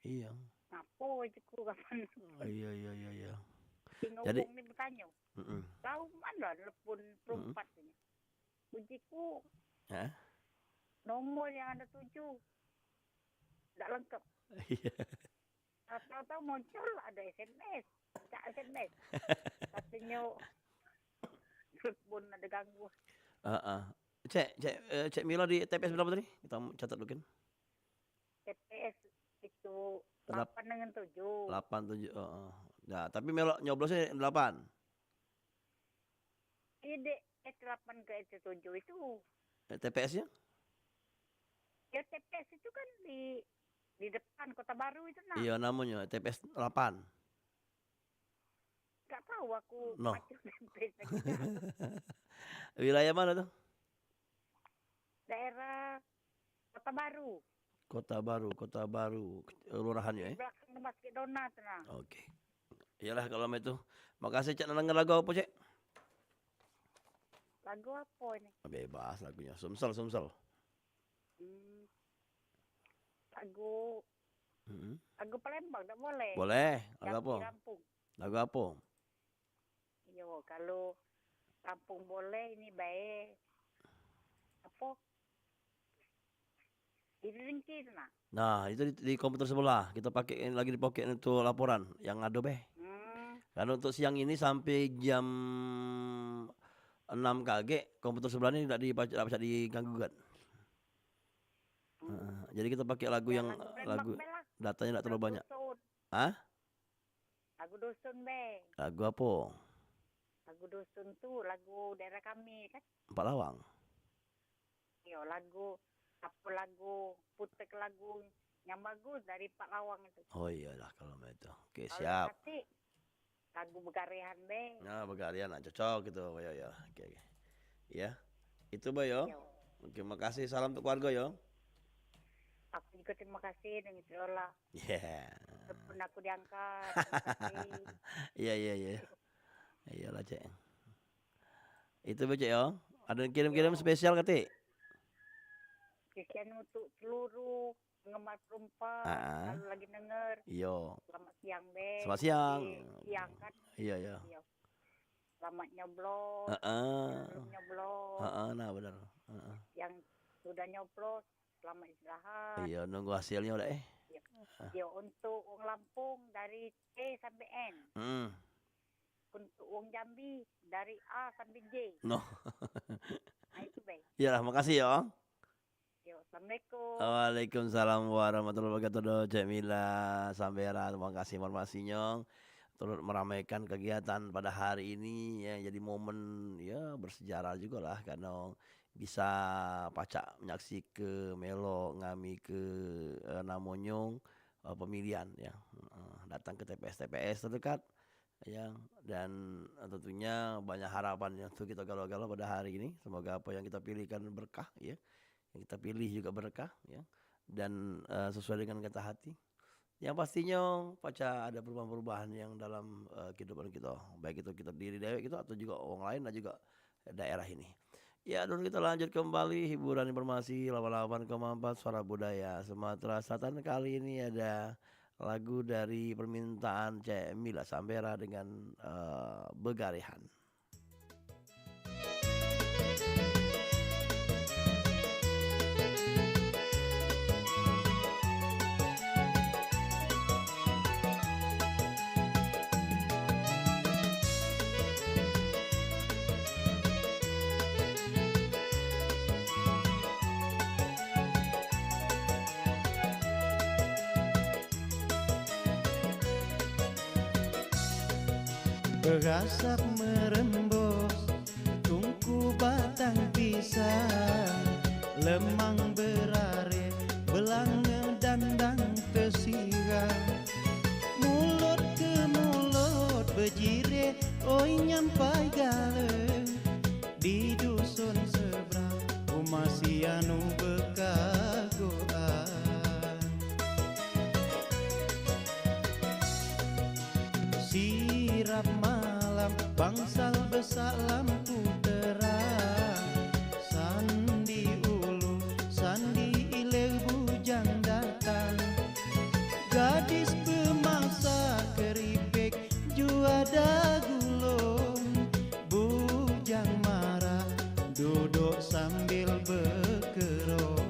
Iya. Ngapo itu kapan? Iya. Jadi ini bertanya. Tahu mana telepon perempat ini? Ujiku. Nomor yang ada 7. Tidak lengkap. Iya. Tahu-tahu muncul ada SMS. Baca SMS. Katanya telepon ada gangguan. Cek Milo di TPS berapa tadi? Kita catat dulu kan. TPS itu 8 dengan 7. 8 7. Nah, tapi Melo nyoblosnya 8. Ide 8 ke 7 itu. TPS-nya? Ya TPS itu kan di depan Kota Baru itu nah. Iya namanya TPS 8. Gak tahu aku macam TPS. Wilayah mana tuh? Daerah Kota Baru. Kota Baru, kelurahannya ya. Belakang Masjid Donat nah. Oke. Iyalah kalau itu. Makasih Cek denger lagu apa Cek? Lagu apa ini? Bebas lagunya. Sumsel. Lagu Palembang tak boleh. Boleh. Lagu apa? Lampung. Lagu apa? Iya, kalau Lampung boleh ini baik. Apa? Di Ringki itu nah. Nah, itu di komputer sebelah. Kita pakai lagi di pocket untuk laporan yang ada Karena untuk siang ini sampai jam 6 KG komputer sebelah ini tidak bisa diganggu kan. Jadi kita pakai lagu yang lagu datanya tidak terlalu banyak. Lagu dusun be. Lagu apa? Lagu dusun tuh lagu daerah kami kan. Empat Lawang. Iya, lagu putek lagu yang bagus dari Pak Lawang itu. Oh iyalah kalau itu. Oke, siap. Lagu Begarian be. Nah, Begarian cocok gitu. Ya. Oke. Ya. Itu Boy yo. Oke, makasih. Salam untuk keluarga yo. Aku juga terima kasih dengan Lola. Iya. Telepon aku diangkat. Iya. Iyalah Cek. Itu Cek yo. Ada yang kirim-kirim spesial Kati? Spesial untuk seluruh penggemar perempuan. Lalu lagi denger. Iya. Selamat siang be. Selamat siang. Siang kan. Iya. Selamat nyoblos. Belum nyoblos. Nah benar. Yang sudah nyoblos, selamat istirahat. Iya, nunggu hasilnya udah Ya, untuk uang Lampung dari C sampai N. Untuk uang Jambi dari A sampai J. No. Nah itu baik. Iyalah, makasih ya. Assalamualaikum. Waalaikumsalam warahmatullahi wabarakatuh. Cek Mila Sambera, terima kasih informasinya. Turut meramaikan kegiatan pada hari ini ya, jadi momen ya bersejarah juga lah karena bisa pacak menyaksi ke Melo ngami ke Namonyong pemilihan ya, datang ke TPS terdekat ya, dan tentunya banyak harapan yang tuh kita galau-galau pada hari ini. Semoga apa yang kita pilihkan berkah ya, yang kita pilih juga berkah ya, dan sesuai dengan kata hati. Yang pastinya paca ada perubahan-perubahan yang dalam kehidupan kita, baik itu kita diri dewek gitu atau juga orang lain dan juga daerah ini. Ya, dulu kita lanjut kembali hiburan informasi 88,4 Suara Budaya Sumatera Selatan. Kali ini ada lagu dari permintaan Cek Mila Sambera dengan Begarehan. Berasap merembos tungku batang pisang, lemang berare belanga dandang tersiram, mulut ke mulut bejire oi nyampai gale di dusun seberang rumah si anu bekagoan. Sirap malam bangsal besak lampu terang, sandi ulu sandi iler bujang datang, gadis pemasak keripik juada gulung, bujang marah duduk sambil berkerong.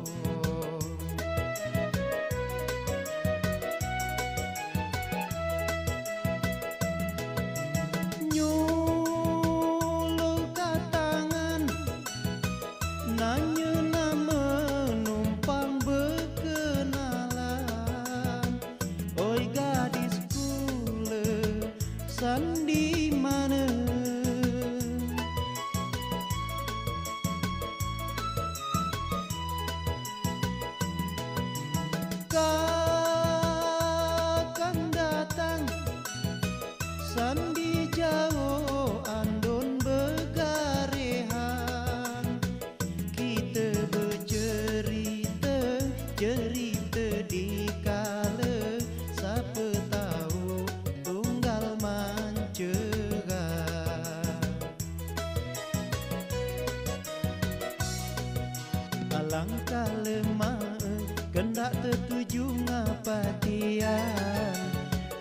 Di mana kakang datang sandi jauh andon begarehan, kita bercerita cerita di kala siapa tahu tunggal alangkah lemah kendak tertuju ngapatian,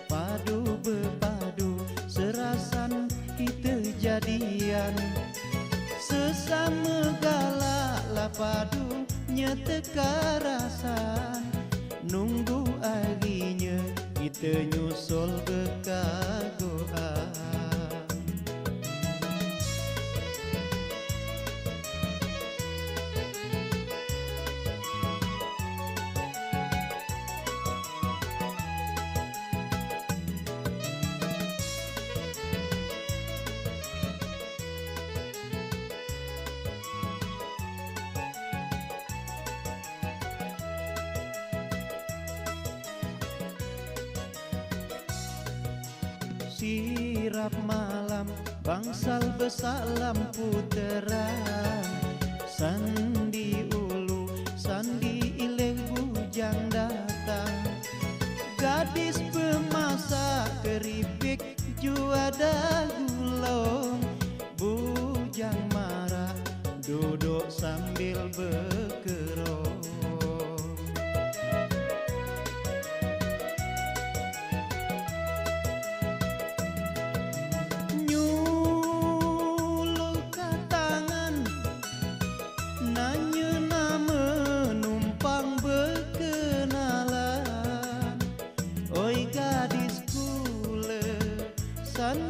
padu berpadu serasan kita jadian, sesama galak lah padu nyeteka rasan, nunggu harinya kita nyusul bekagoan. Sirap malam bangsal besak lampu terang, sandi ulu sandi iler bujang datang, gadis pemasak keripik juada gulung, bujang marah duduk sambil berkerong.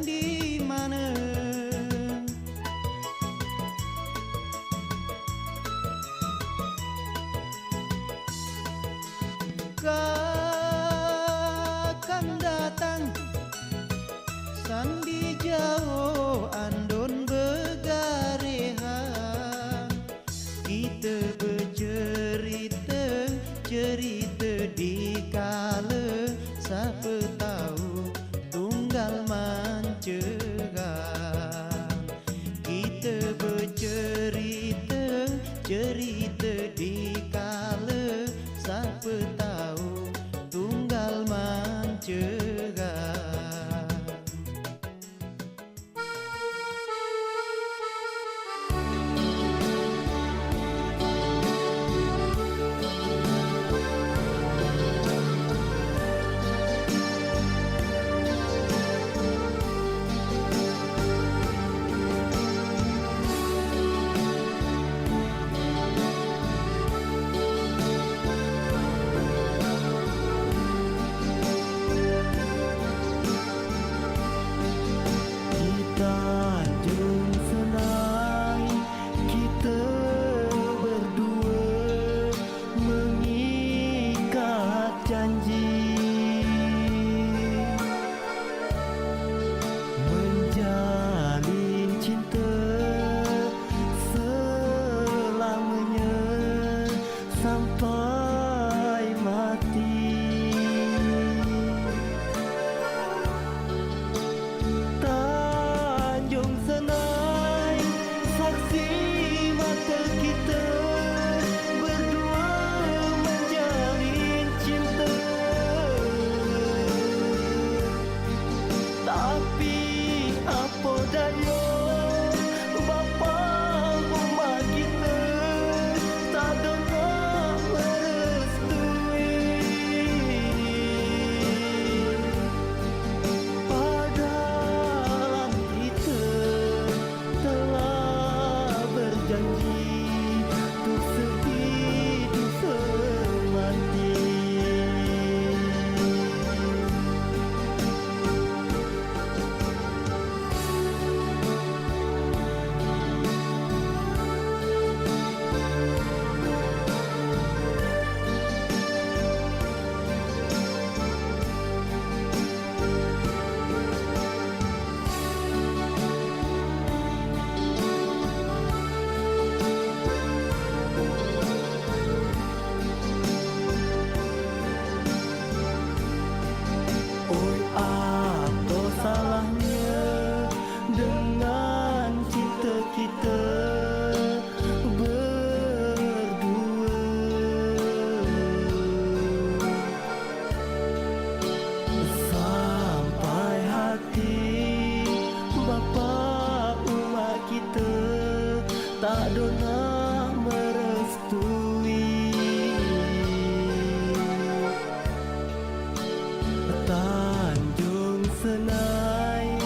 Di mana kakang datang sandi jauh andon begarehan, kita bercerita cerita di kala siapa tahu tunggal mancegan, kita bercerita cerita di kala siapa tahu janji untuk sehidup semati. Oi, apa salahnya dengan cinta kita berdua? Sampai hati bapa umat kita tak dona merestui. Tanjung Senai,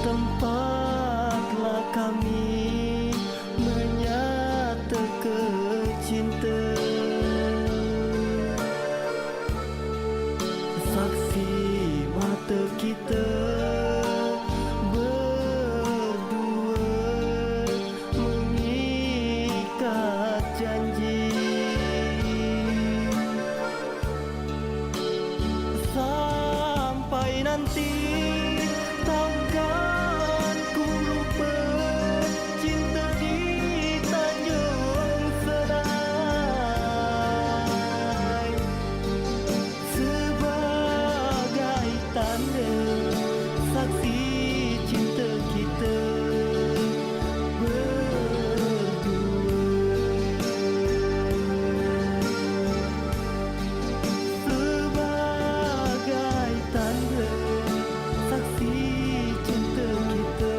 tempatlah kami menyatakan cinta. Saksi mata kita berdua mengikat janji. Sampai nanti takkan ku lupa cinta di Tanjung Senai sebagai tanda saksi cinta kita sebagai tanda saksi cinta kita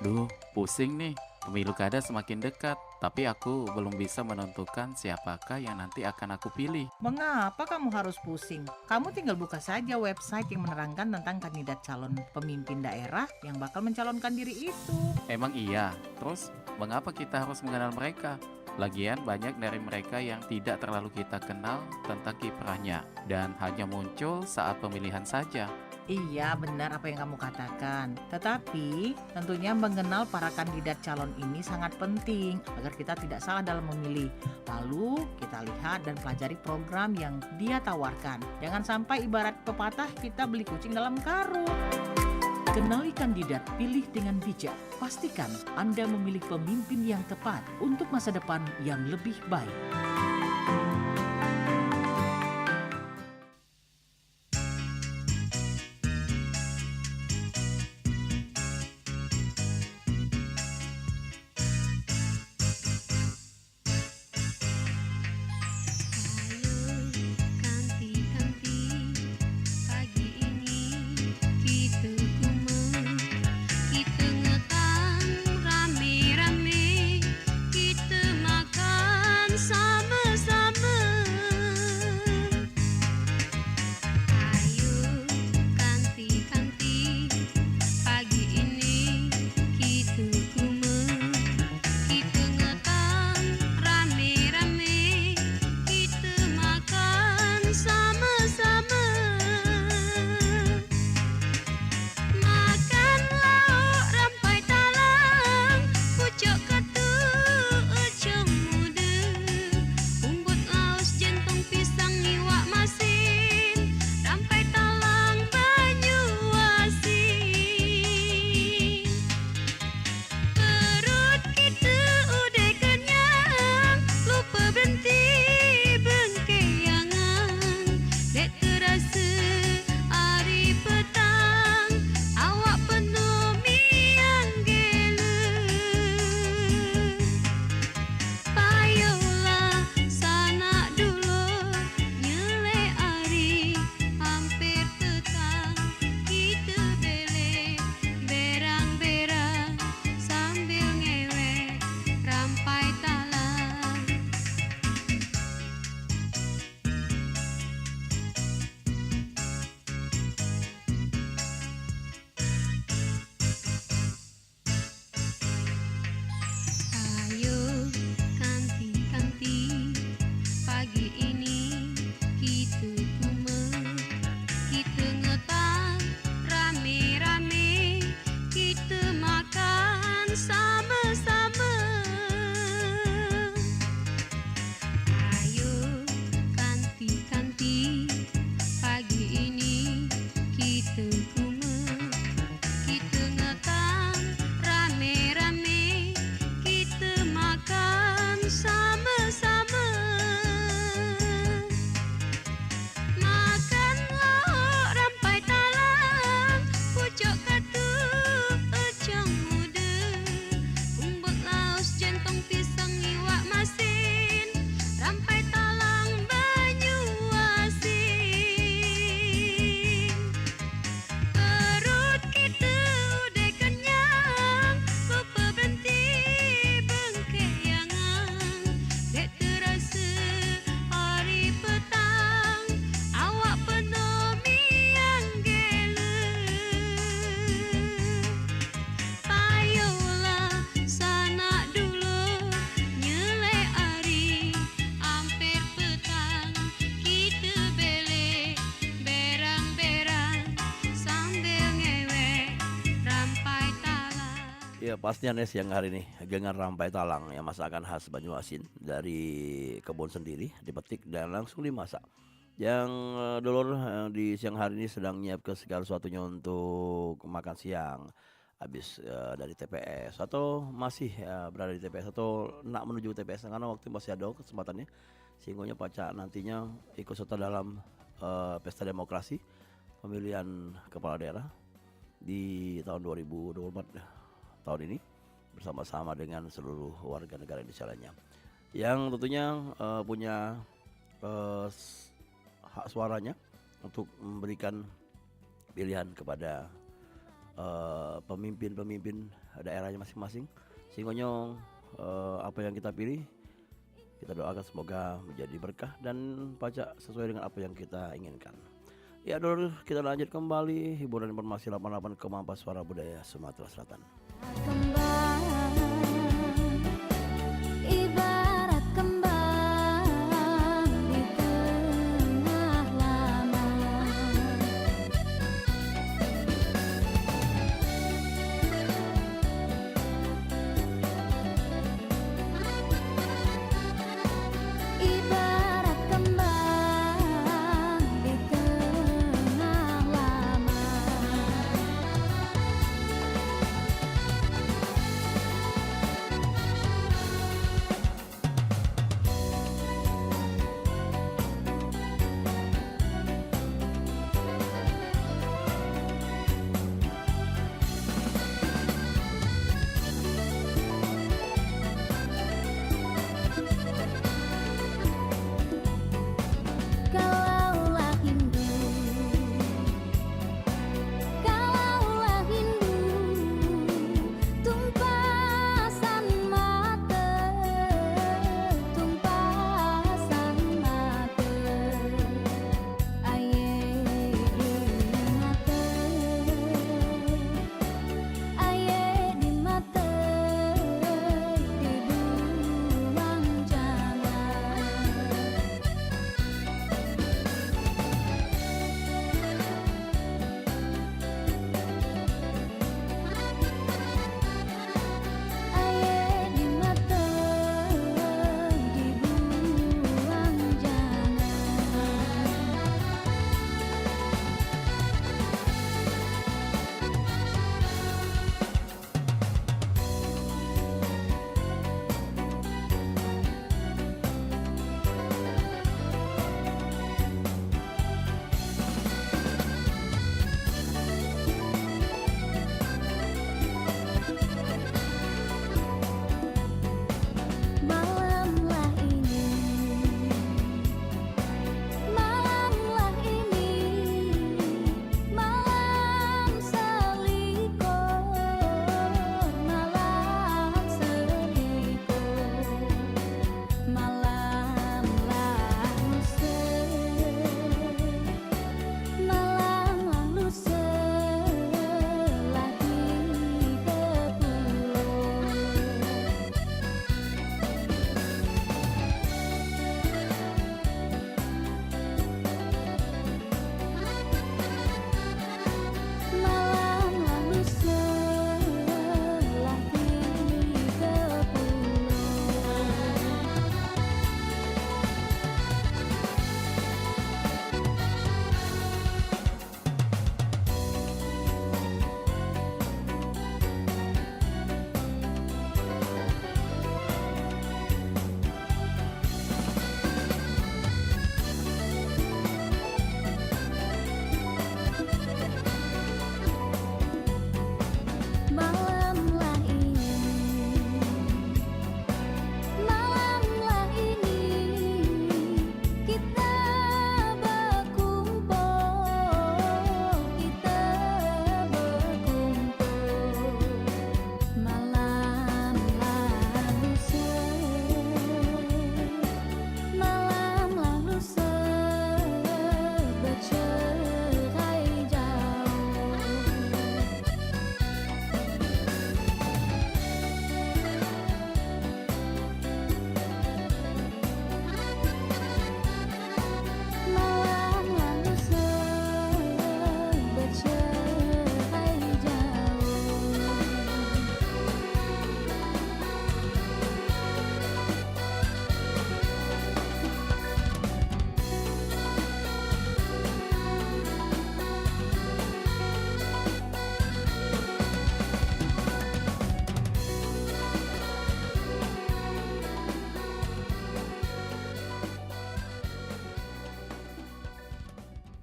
Duh, pusing nih. Pemilu kada semakin dekat, tapi aku belum bisa menentukan siapakah yang nanti akan aku pilih. Mengapa kamu harus pusing? Kamu tinggal buka saja website yang menerangkan tentang kandidat calon pemimpin daerah yang bakal mencalonkan diri itu. Emang iya? Terus, mengapa kita harus mengenal mereka? Lagian banyak dari mereka yang tidak terlalu kita kenal tentang kiprahnya dan hanya muncul saat pemilihan saja. Iya, benar apa yang kamu katakan. Tetapi tentunya mengenal para kandidat calon ini sangat penting agar kita tidak salah dalam memilih. Lalu kita lihat dan pelajari program yang dia tawarkan. Jangan sampai ibarat pepatah kita beli kucing dalam karung. Kenali kandidat, pilih dengan bijak. Pastikan Anda memilih pemimpin yang tepat untuk masa depan yang lebih baik. Rame-rame kita makan sama. Ya pastinya Nes yang hari ini gengar rampai talang ya, masakan khas Banyuasin dari kebun sendiri dipetik dan langsung dimasak. Yang dulur di siang hari ini sedang nyiap ke segala sesuatunya untuk makan siang habis dari TPS atau masih berada di TPS atau nak menuju TPS karena waktu masih ada kesempatannya sehingga Paca nantinya ikut serta dalam pesta demokrasi pemilihan kepala daerah di tahun 2024 tahun ini bersama-sama dengan seluruh warga negara Indonesia lainnya yang tentunya punya hak suaranya untuk memberikan pilihan kepada pemimpin-pemimpin daerahnya masing-masing sehingga apa yang kita pilih kita doakan semoga menjadi berkah dan Paca sesuai dengan apa yang kita inginkan. Ya Dor, kita lanjut kembali hiburan informasi 88 Kemampas Suara Budaya Sumatera Selatan. Ibarat kembang di tengah laman. Ibarat kembang di tengah laman.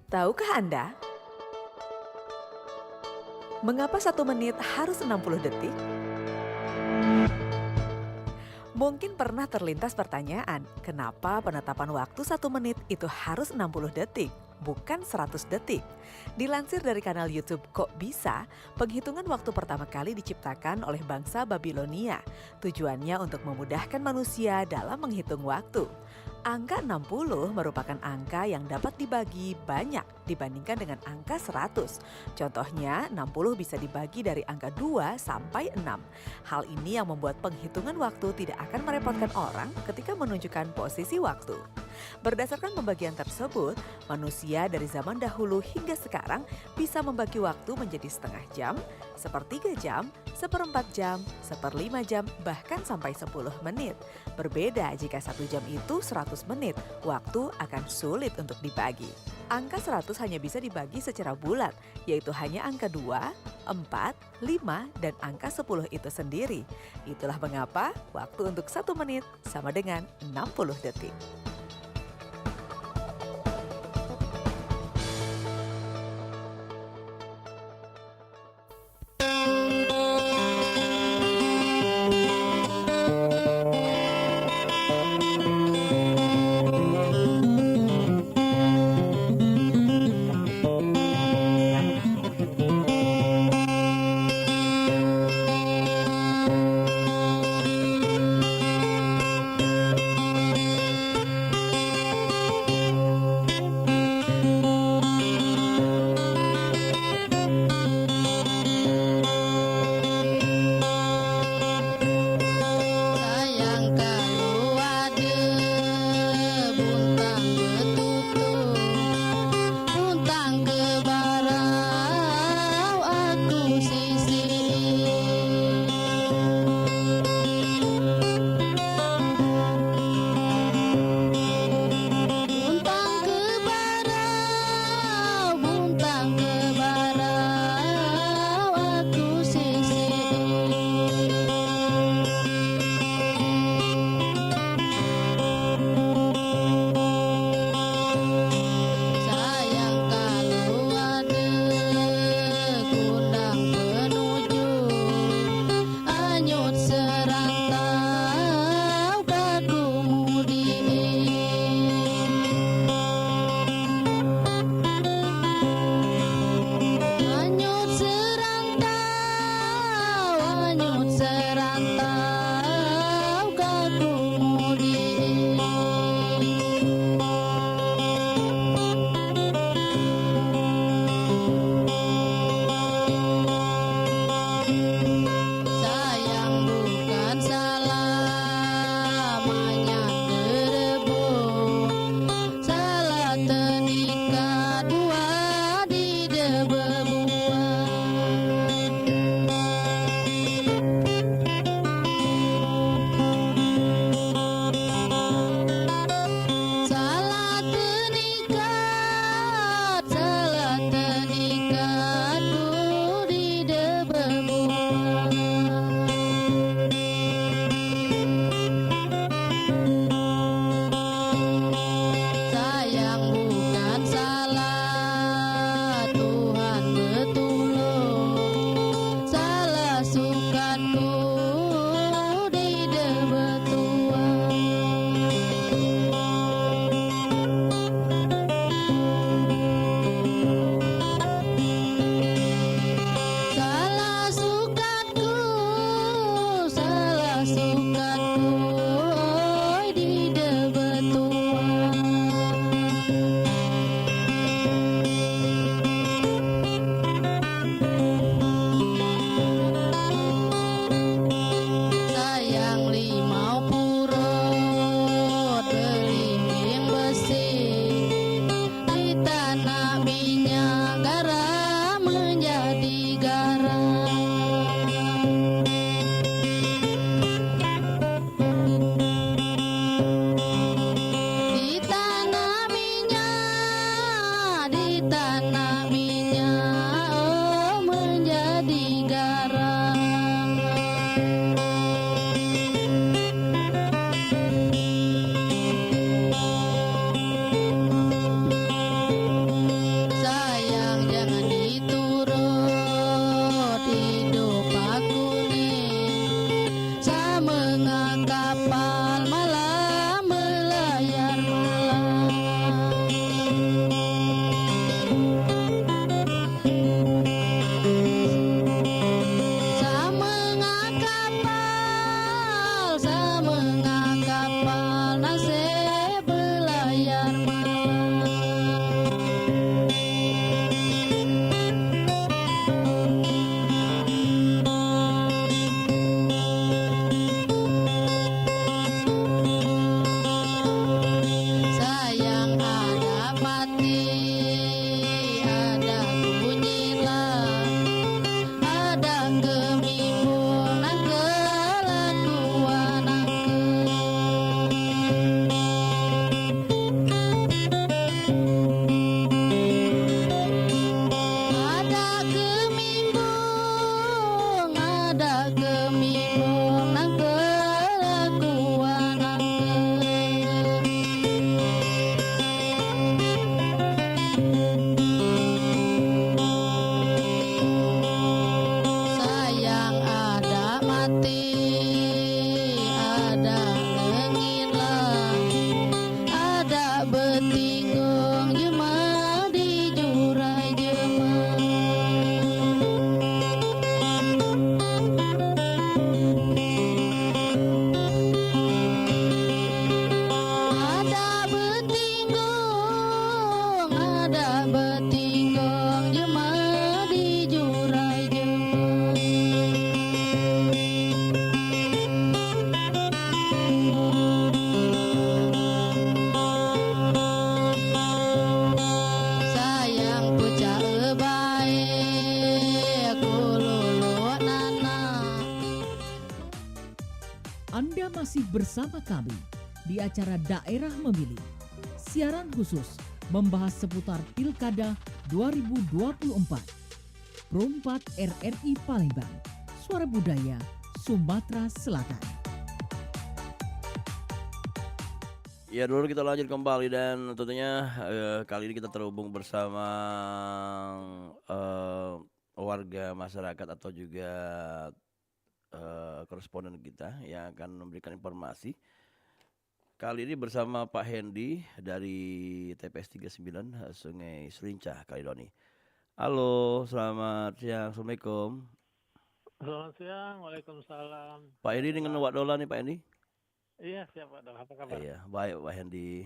Tahukah Anda, mengapa 1 menit harus 60 detik? Mungkin pernah terlintas pertanyaan, kenapa penetapan waktu 1 menit itu harus 60 detik, bukan 100 detik? Dilansir dari kanal YouTube Kok Bisa, penghitungan waktu pertama kali diciptakan oleh bangsa Babilonia. Tujuannya untuk memudahkan manusia dalam menghitung waktu. Angka 60 merupakan angka yang dapat dibagi banyak dibandingkan dengan angka 100. Contohnya 60 bisa dibagi dari angka 2 sampai 6. Hal ini yang membuat penghitungan waktu tidak akan merepotkan orang ketika menunjukkan posisi waktu. Berdasarkan pembagian tersebut, manusia dari zaman dahulu hingga sekarang bisa membagi waktu menjadi setengah jam, sepertiga jam, 1/4 jam, 1/5 jam, bahkan sampai 10 menit. Berbeda jika 1 jam itu 100 menit, waktu akan sulit untuk dibagi. Angka 100 hanya bisa dibagi secara bulat, yaitu hanya angka 2, 4, 5, dan angka 10 itu sendiri. Itulah mengapa waktu untuk 1 menit sama dengan 60 detik. masih bersama kami di acara Daerah Memilih. Siaran khusus membahas seputar Pilkada 2024. Pro 4 RRI Palembang, Suara Budaya Sumatera Selatan. Ya dulu kita lanjut kembali dan tentunya kali ini kita terhubung bersama warga masyarakat atau juga koresponden kita yang akan memberikan informasi. Kali ini bersama Pak Hendy dari TPS 39 Sungai Selincah, Kaledoni. Halo, selamat siang. Assalamualaikum. Selamat siang, waalaikumsalam. Pak Hendy dengan Wak Dola nih Pak Hendy. Iya siap Pak Dola, apa kabar? Iya, baik Pak Hendy.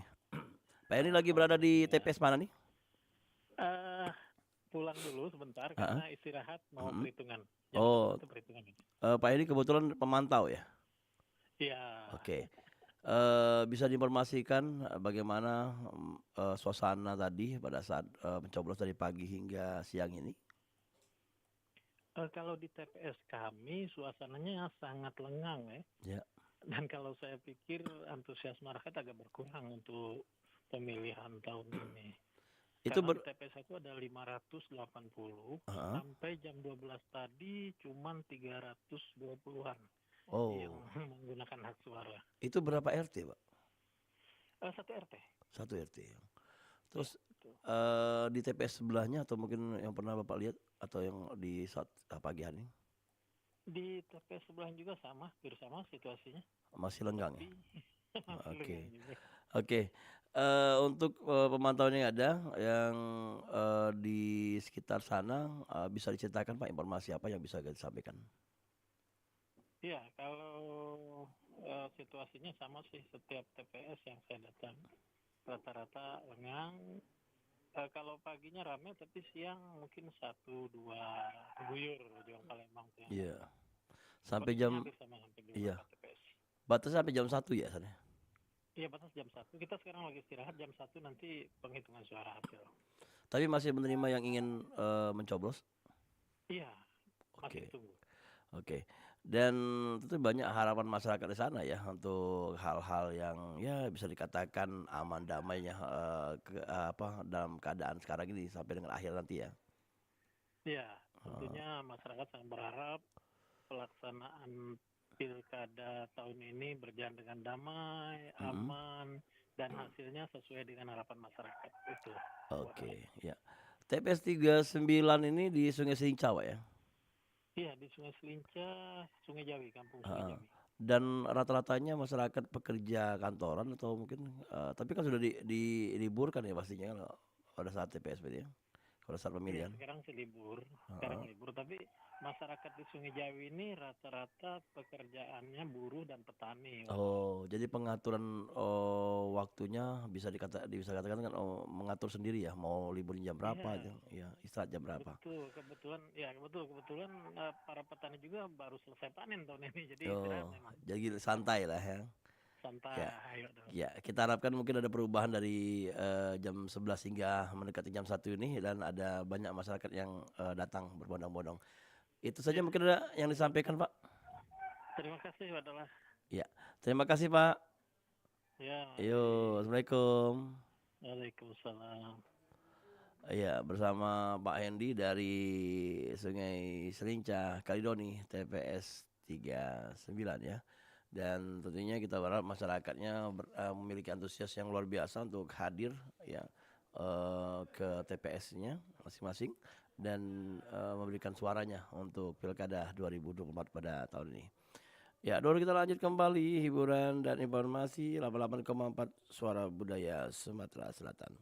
Pak Hendy lagi berada di TPS mana nih? Pulang dulu sebentar karena istirahat mau perhitungan. Oh, perhitungan. Pak Hendy kebetulan pemantau ya? Iya. Oke. Bisa diinformasikan bagaimana suasana tadi pada saat mencoblos dari pagi hingga siang ini? Kalau di TPS kami suasananya sangat lengang ya. Ya. Dan kalau saya pikir antusias masyarakat agak berkurang untuk pemilihan tahun ini. Itu Karena di TPS aku ada 580 sampai jam 12 tadi cuman 320-an yang menggunakan hak suara. Itu berapa RT, Pak? Satu RT. Satu RT. Terus di TPS sebelahnya atau mungkin yang pernah Bapak lihat atau yang di saat pagi hari? Di TPS sebelah juga sama, hampir sama situasinya. Masih lenggang ya? Oke. Oke. Untuk pemantauan yang ada yang di sekitar sana bisa diceritakan Pak informasi apa yang bisa disampaikan? Iya, kalau situasinya sama sih setiap TPS yang saya datang. Rata-rata lengang. Kalau paginya ramai tapi siang mungkin 1-2 guyur juang Palembang. Iya. Sampai jam iya. Batas sampai jam 1 ya sana? Iya, batas jam 1. Kita sekarang lagi istirahat jam 1 nanti penghitungan suara hasil. Tapi masih menerima yang ingin mencoblos? Iya. Masih ditunggu. Oke. Dan tentu banyak harapan masyarakat di sana ya untuk hal-hal yang ya bisa dikatakan aman damainya dalam keadaan sekarang ini sampai dengan akhir nanti ya. Iya, tentunya masyarakat sangat berharap pelaksanaan pilkada tahun ini berjalan dengan damai, aman, dan hasilnya sesuai dengan harapan masyarakat itu. Oke, ya. TPS 39 ini di Sungai Selincah ya? Iya, di Sungai Selincah, Sungai Jawi, Kampung Sungai Jawi. Dan rata-ratanya masyarakat pekerja kantoran atau mungkin tapi kan sudah diliburkan ya pastinya kan pada saat TPS ya, pada saat pemilihan. Ya, sekarang sih libur, tapi masyarakat di Sungai Jawi ini rata-rata pekerjaannya buruh dan petani. Oh, jadi pengaturan waktunya bisa katakan kan mengatur sendiri ya, mau libur jam berapa aja, ya istirahat jam berapa. Betul, kebetulan para petani juga baru selesai panen tahun ini, jadi istirahat memang. Jadi santai lah ya. Santai. Ya, kita harapkan mungkin ada perubahan dari jam 11 hingga mendekati jam 1 ini dan ada banyak masyarakat yang datang berbondong-bondong. Itu saja mungkin ada yang disampaikan Pak. Terima kasih Pak Dola. Ya, terima kasih Pak. Ya. Yo, Assalamualaikum. Waalaikumsalam. Ya, bersama Pak Hendy dari Sungai Selincah, Kaledoni, TPS 39 ya. Dan tentunya kita berharap masyarakatnya memiliki antusias yang luar biasa untuk hadir ya ke TPS-nya masing-masing dan memberikan suaranya untuk Pilkada 2024 pada tahun ini. Ya, dulu kita lanjut kembali hiburan dan informasi 88,4 Suara Budaya Sumatera Selatan.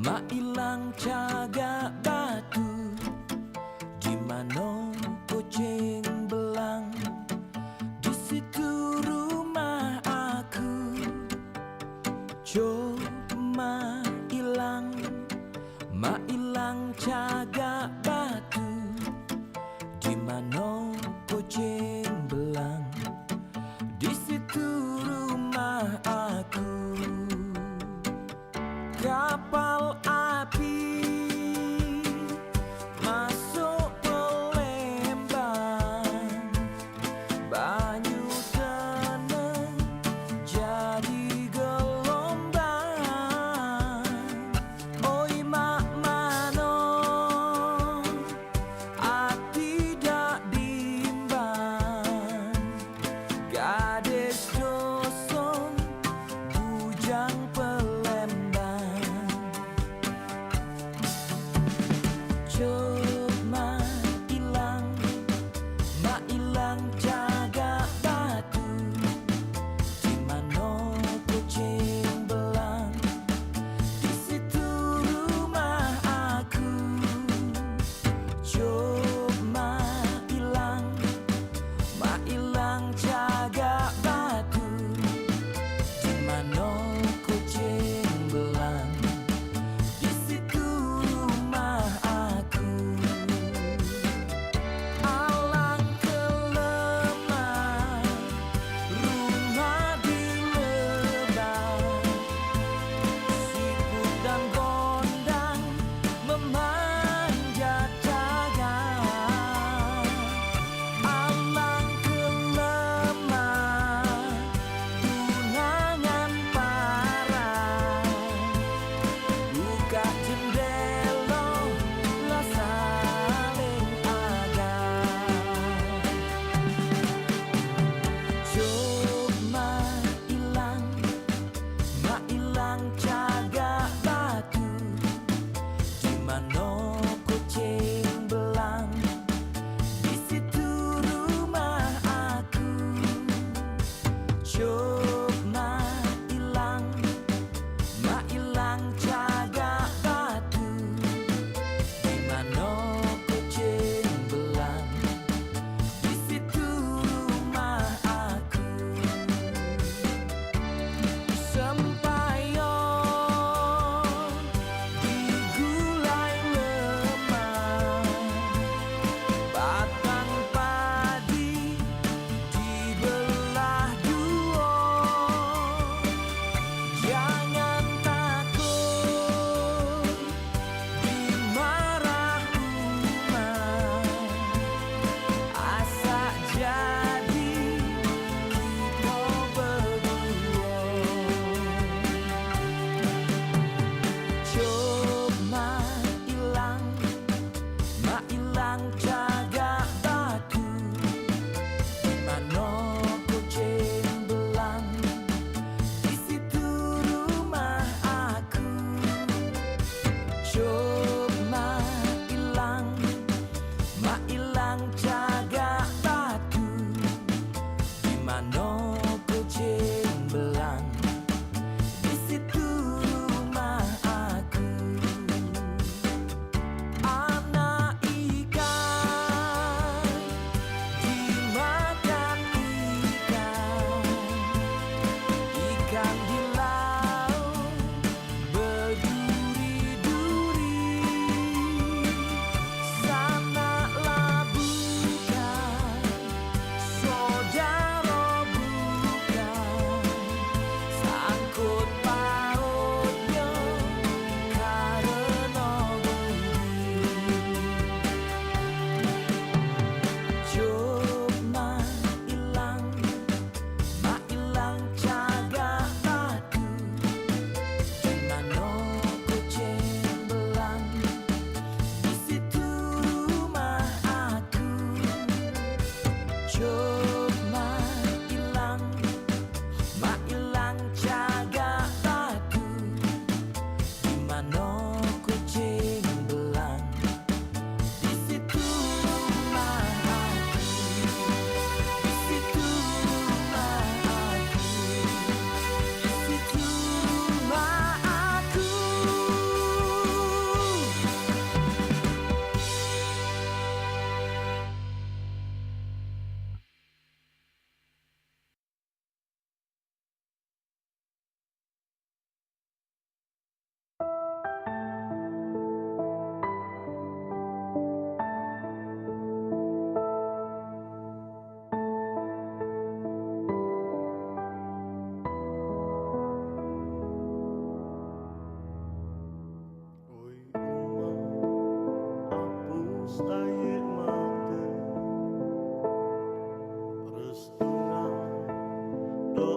Ma ilang caga batu di mano kucing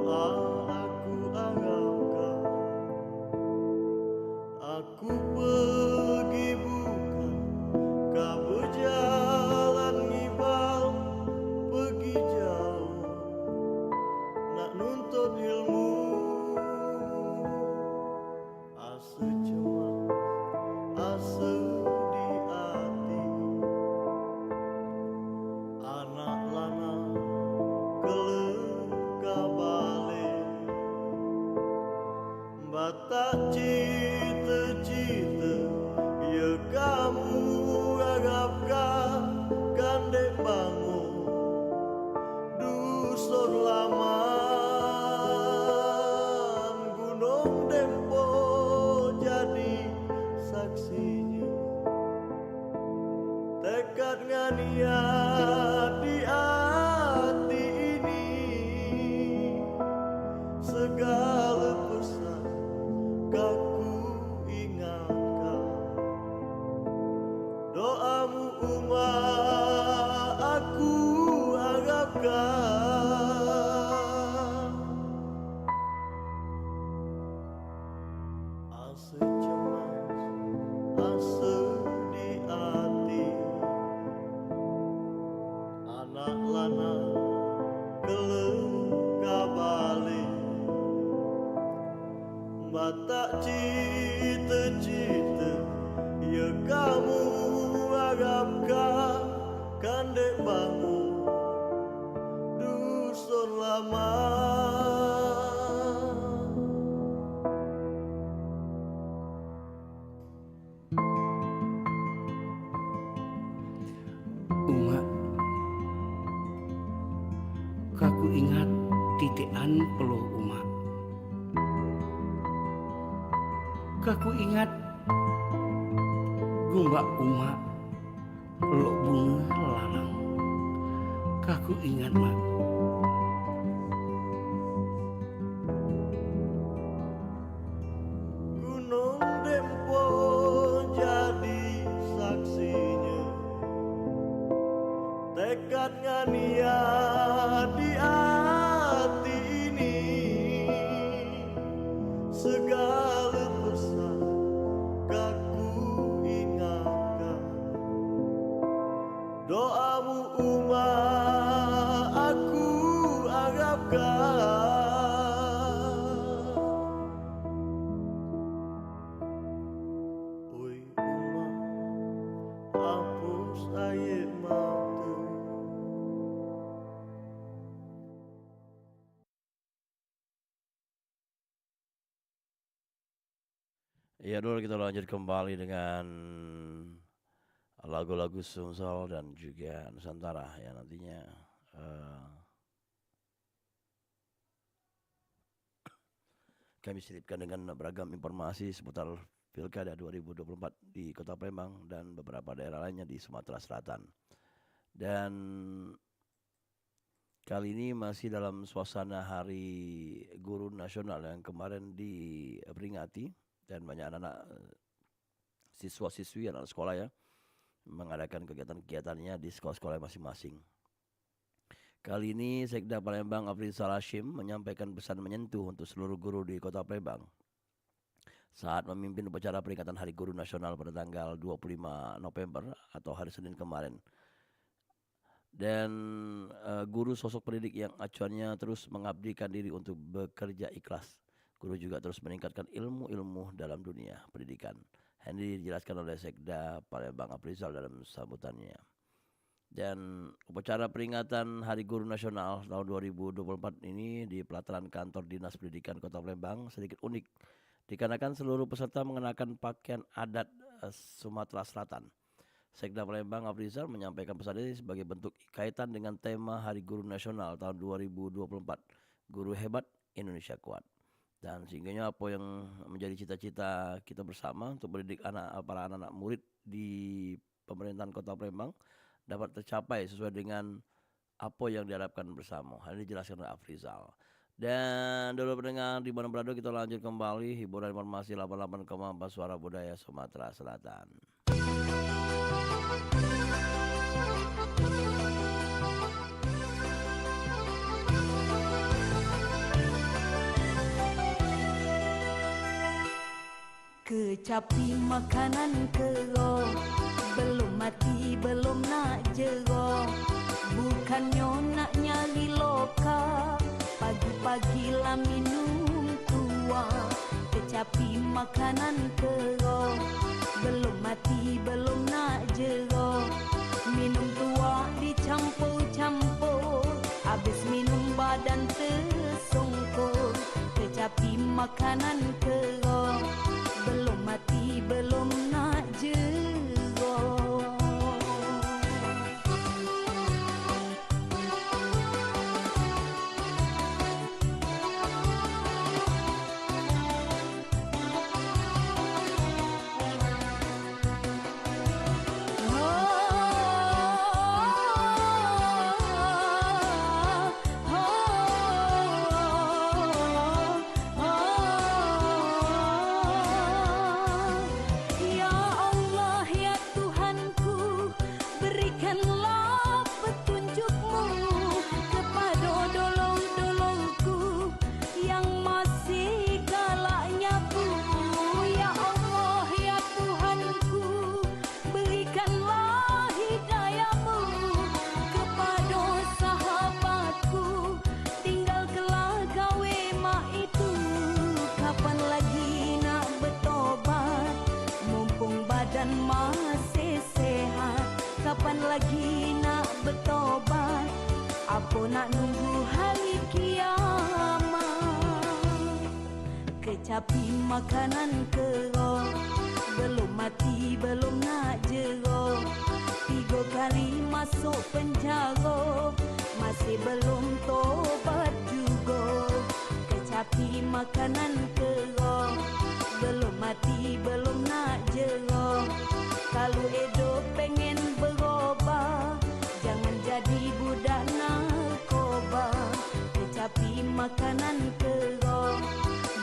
aku anggapkan aku pergi bukan kau berjalan ngibal pergi jauh nak nuntut ilmu asa cemas asa di hati anak lanang kelega balik batak cita-cita ya kamu agapkan kandek bangun dusun laman gunung Dempo jadi saksinya tekad nganiat di hati ini segala pesan kaku ingatkan doamu umat aku harapkan asa cemas asa di hati anak lanang kelega balik batak cita-cita ya kamu harapkan kandek bangun dusun lama Umat, kaku ingat titian peluh umat. Kaku ingat gumbak umat peluk bunga lalang. Kaku ingat mak. Gunung Dempo jadi saksinya tekad nganiat di hati ini segala pesan kaku ingatkan doamu umat aku harapkan oi umat hapus air mata Ya dulu kita lanjut kembali dengan lagu-lagu Sumsel dan juga Nusantara ya nantinya kami selipkan dengan beragam informasi seputar Pilkada 2024 di Kota Palembang dan beberapa daerah lainnya di Sumatera Selatan. Dan kali ini masih dalam suasana Hari Guru Nasional yang kemarin diperingati dan banyak anak-anak siswa-siswi anak sekolah ya mengadakan kegiatan-kegiatannya di sekolah-sekolah masing-masing. Kali ini Sekda Palembang Afrizal Hashim menyampaikan pesan menyentuh untuk seluruh guru di Kota Palembang saat memimpin upacara peringatan Hari Guru Nasional pada tanggal 25 November atau hari Senin kemarin. Dan guru sosok pendidik yang acuannya terus mengabdikan diri untuk bekerja ikhlas. Guru juga terus meningkatkan ilmu-ilmu dalam dunia pendidikan. Ini dijelaskan oleh Sekda Palembang Afrizal dalam sambutannya. Dan upacara peringatan Hari Guru Nasional tahun 2024 ini di pelataran kantor Dinas Pendidikan Kota Palembang sedikit unik dikarenakan seluruh peserta mengenakan pakaian adat Sumatera Selatan. Sekda Palembang Afrizal menyampaikan pesan ini sebagai bentuk kaitan dengan tema Hari Guru Nasional tahun 2024. Guru hebat, Indonesia kuat. Dan sehingga apa yang menjadi cita-cita kita bersama untuk mendidik para anak-anak murid di pemerintahan Kota Palembang dapat tercapai sesuai dengan apa yang diharapkan bersama. Hal ini dijelaskan oleh Afrizal. Dan dulu pendengar di mana berada kita lanjut kembali hiburan informasi 88,4 Suara Budaya Sumatera Selatan. Kecapi makanan kero, belum mati belum nak jero. Bukannya nak nyari loka, pagi-pagi lah minum tua. Kecapi makanan kero, belum mati belum nak jero. Minum tua dicampur-campur, habis minum badan tersungkur. Kecapi makanan kero, belum mati belum nak jero. Kapan lagi nak bertobat? Apa nak nunggu hari kiamat? Kecapi makanan kero, belum mati belum nak jero. 3 kali masuk penjara, masih belum tobat juga. Kecapi makanan kero, belum mati belum nak jero. Kalau hidup pengen berubah, jangan jadi budak narkoba. Kecapi makanan kero,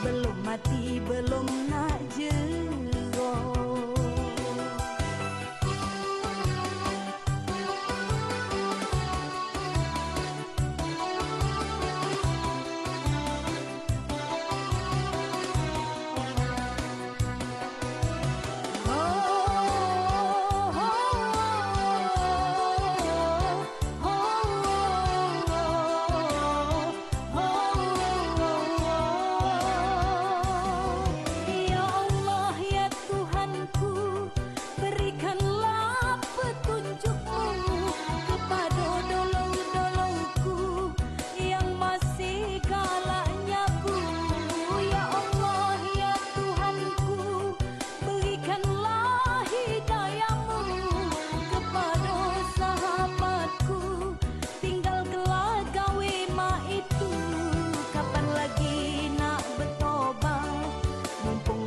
belum mati belum nak jero.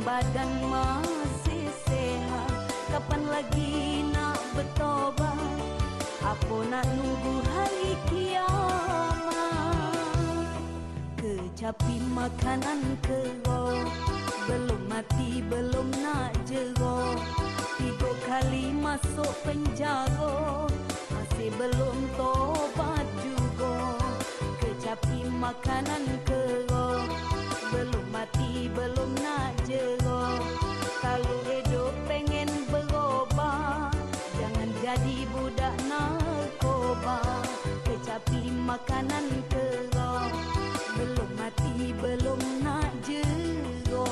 Badan masih sehat, kapan lagi nak bertobat? Apa nak nunggu hari kiamat? Kecapi makanan kero, belum mati belum nak jero. 3 kali masuk penjara, masih belum tobat juga. Kecapi makanan kero, belum mati belum nak jero. Kalau hidup pengen berubah, jangan jadi budak narkoba. Kecapi makanan kero, belum mati belum nak jero.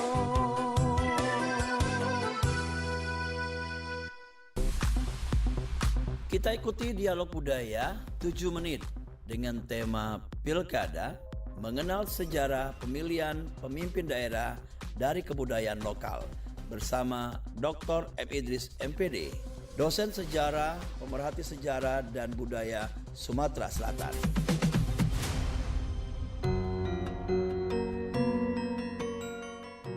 Kita ikuti dialog budaya 7 menit dengan tema Pilkada, mengenal sejarah pemilihan pemimpin daerah dari kebudayaan lokal bersama Dr. M. Idris MPD, dosen sejarah, pemerhati sejarah dan budaya Sumatera Selatan.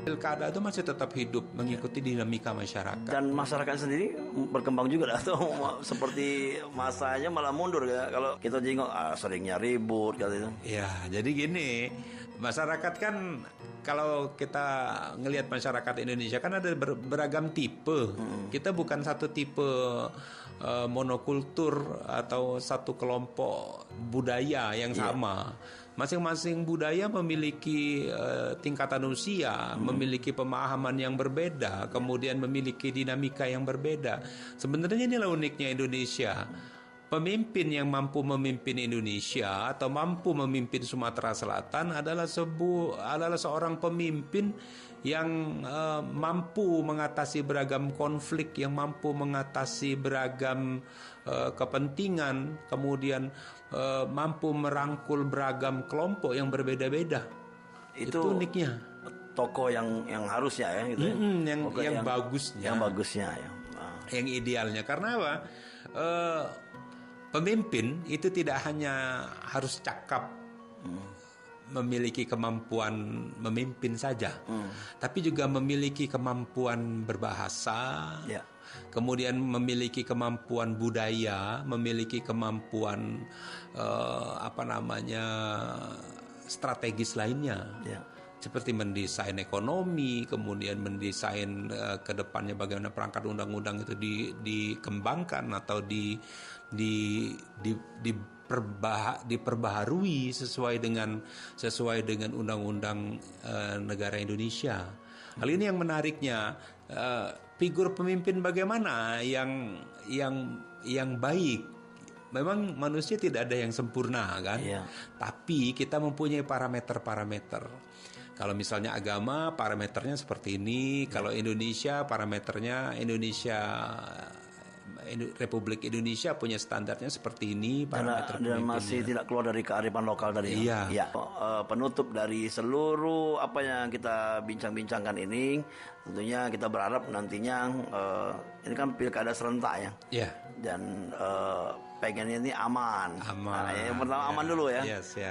Pilkada itu masih tetap hidup mengikuti dinamika masyarakat. Dan masyarakat sendiri berkembang juga atau seperti masanya malah mundur ya kalau kita jengok seringnya ribut gitu. Ya, jadi gini, masyarakat kan kalau kita ngelihat masyarakat Indonesia kan ada beragam tipe. Kita bukan satu tipe monokultur atau satu kelompok budaya yang sama. Masing-masing budaya memiliki tingkatan usia, memiliki pemahaman yang berbeda, kemudian memiliki dinamika yang berbeda. Sebenarnya inilah uniknya Indonesia. Pemimpin yang mampu memimpin Indonesia atau mampu memimpin Sumatera Selatan adalah seorang pemimpin yang mampu mengatasi beragam konflik, yang mampu mengatasi beragam kepentingan, kemudian mampu merangkul beragam kelompok yang berbeda-beda. Itu uniknya. Tokoh yang harusnya ya gitu. Yang bagusnya. Yang bagusnya ya. Yang idealnya. Karena apa? Pemimpin itu tidak hanya harus cakap, memiliki kemampuan memimpin saja, tapi juga memiliki kemampuan berbahasa, kemudian memiliki kemampuan budaya, memiliki kemampuan strategis lainnya. Seperti mendesain ekonomi, kemudian mendesain ke depannya bagaimana perangkat undang-undang itu dikembangkan atau diperbaharui sesuai dengan undang-undang negara Indonesia. Hal ini yang menariknya, figur pemimpin bagaimana yang baik. Memang manusia tidak ada yang sempurna kan, tapi kita mempunyai parameter-parameter. Kalau misalnya agama, parameternya seperti ini. Kalau Indonesia, parameternya Republik Indonesia punya standarnya seperti ini. Dan masih tidak keluar dari kearifan lokal tadi. Iya. Penutup dari seluruh apa yang kita bincang-bincangkan ini, tentunya kita berharap nantinya ini kan pilkada serentak ya. Iya. Dan pengennya ini aman. Nah, yang pertama aman dulu ya.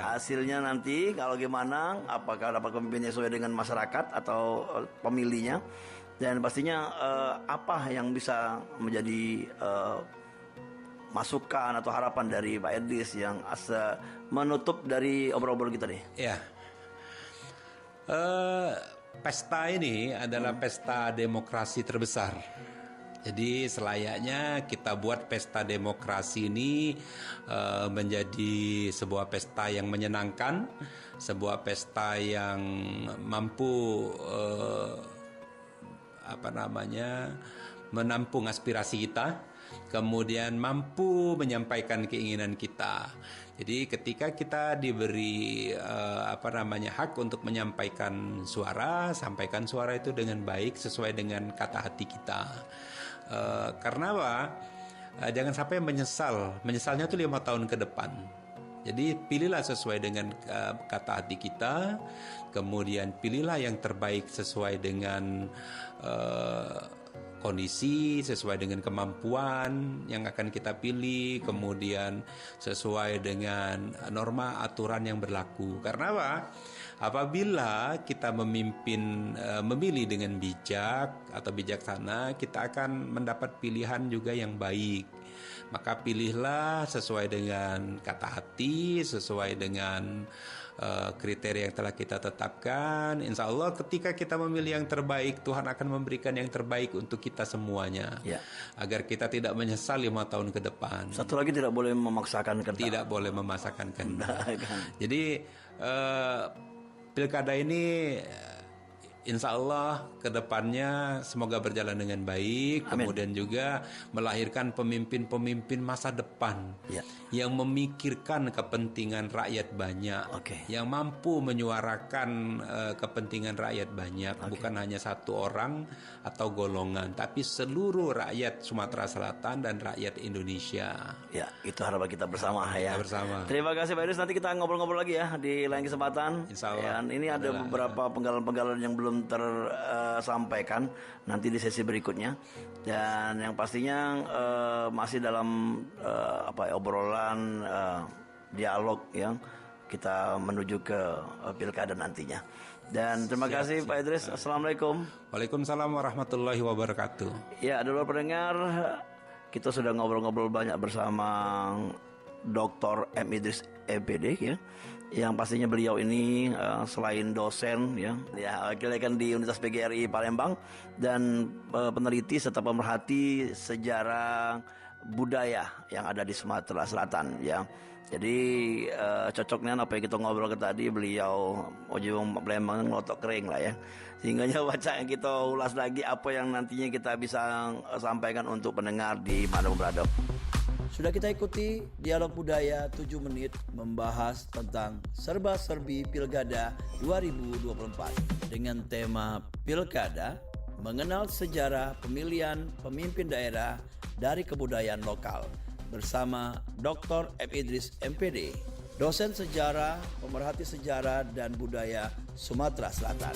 Hasilnya nanti kalau gimana, apakah dapat pemimpinnya sesuai dengan masyarakat atau pemilihnya, dan pastinya apa yang bisa menjadi masukan atau harapan dari Pak Idris yang menutup dari obrol-obrol kita nih. Ya. Pesta ini adalah pesta demokrasi terbesar. Jadi selayaknya kita buat pesta demokrasi ini menjadi sebuah pesta yang menyenangkan, sebuah pesta yang mampu menampung aspirasi kita, kemudian mampu menyampaikan keinginan kita. Jadi ketika kita diberi hak untuk menyampaikan suara, sampaikan suara itu dengan baik sesuai dengan kata hati kita. Karena apa? Jangan sampai menyesalnya itu 5 tahun ke depan. Jadi pilihlah sesuai dengan kata hati kita, kemudian pilihlah yang terbaik sesuai dengan kondisi, sesuai dengan kemampuan yang akan kita pilih, kemudian sesuai dengan norma aturan yang berlaku. Karena apa? Apabila kita memilih dengan bijak atau bijaksana, kita akan mendapat pilihan juga yang baik. Maka pilihlah sesuai dengan kata hati, sesuai dengan kriteria yang telah kita tetapkan. Insya Allah ketika kita memilih yang terbaik, Tuhan akan memberikan yang terbaik untuk kita semuanya. Agar kita tidak menyesal 5 tahun ke depan. Satu lagi, tidak boleh memaksakan kehendak. Tidak boleh memaksakan kehendak. Jadi pilkada ini insya Allah ke depannya semoga berjalan dengan baik. Amin. Kemudian juga melahirkan pemimpin-pemimpin masa depan yang memikirkan kepentingan rakyat banyak, yang mampu menyuarakan kepentingan rakyat banyak, bukan hanya satu orang atau golongan, tapi seluruh rakyat Sumatera Selatan dan rakyat Indonesia. Ya, itu harapan kita bersama ya. Bersama. Terima kasih Pak Idris, nanti kita ngobrol-ngobrol lagi ya di lain kesempatan. Insya Allah. Dan ini ada beberapa penggalan-penggalan yang belum tersampaikan nanti di sesi berikutnya, dan yang pastinya masih dalam obrolan dialog yang kita menuju ke pilkada nantinya. Dan terima kasih Pak Idris. Assalamualaikum. Waalaikumsalam warahmatullahi wabarakatuh. Ya, dulu pendengar, kita sudah ngobrol-ngobrol banyak bersama Dr. M. Idris MPD ya, yang pastinya beliau ini selain dosen ya wakilkan di Universitas PGRI Palembang dan peneliti serta pemerhati sejarah budaya yang ada di Sumatera Selatan ya. Jadi cocoknya apa yang kita ngobrol ke tadi, beliau Ojibong Palembang ngelotok kering lah ya. Sehingga baca yang kita ulas lagi apa yang nantinya kita bisa sampaikan untuk pendengar di Mana Berada. Sudah kita ikuti dialog budaya 7 menit membahas tentang serba-serbi Pilkada 2024 dengan tema Pilkada mengenal sejarah pemilihan pemimpin daerah dari kebudayaan lokal bersama Dr. M. Idris MPD, dosen sejarah, pemerhati sejarah dan budaya Sumatera Selatan.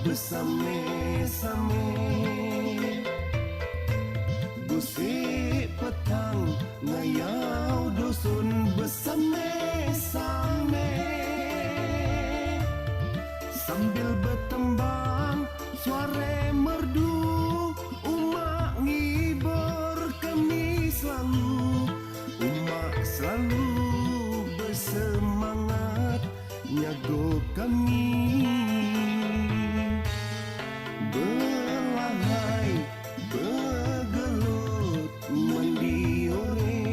Bersame-same gusik petang ngayau dusun bersame-same sambil bertembang suara merdu umak ngibur kami selalu bersemangat nyago kami berlahai bergelut mendiore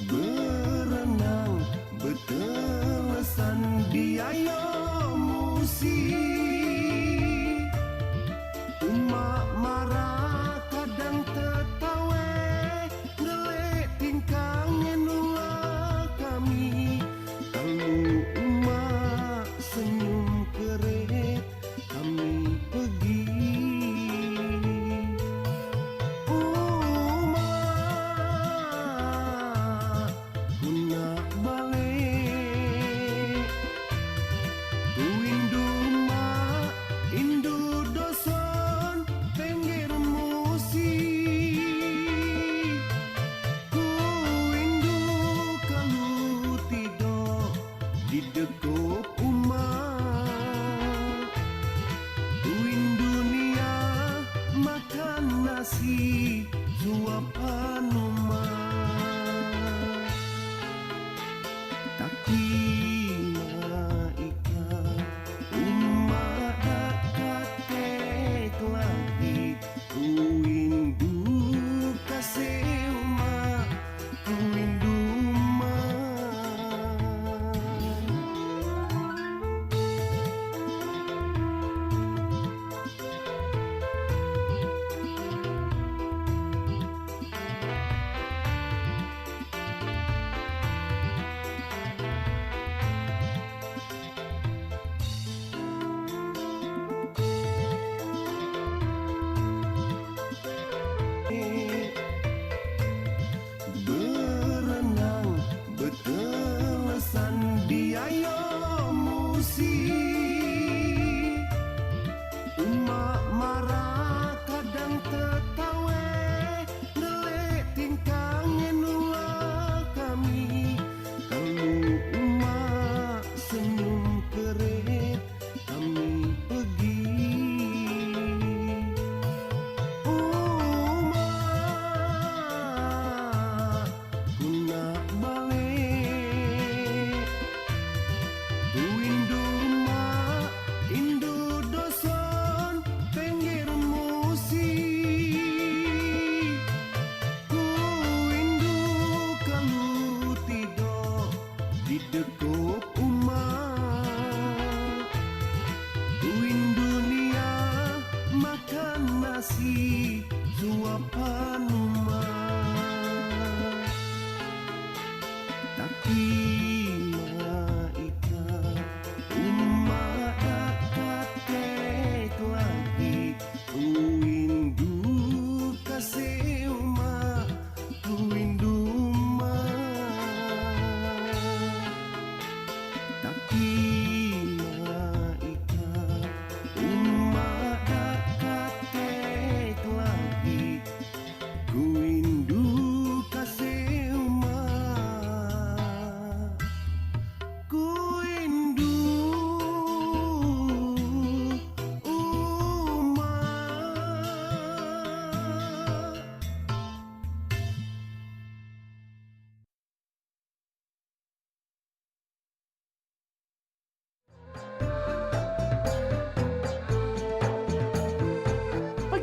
berenang bertelesan di ayo musi umak marah kadang tertawa ngelek tingkangnya nua kami kalau umak senyum keret kami pergi umak punak balik ku indu mak indu doson pinggir musi ku indu kalau tidur di dekop umak Uin dunia makan nasi suapan umat tapi maika umat dekat tek lagi uin du kasih umat uin du berenang bertelesan di ayo musi umak marah kadang tertawa ngelek tingkangnya nua kami kalau umak senyum keret kami pergi punak balik ku indu mak indu doson pinggir musi ku indu kalau tidur di dekop umak ku indu dunia makan nasi suapan umak tapi maika umat dekat tek lagi uin du kasih umat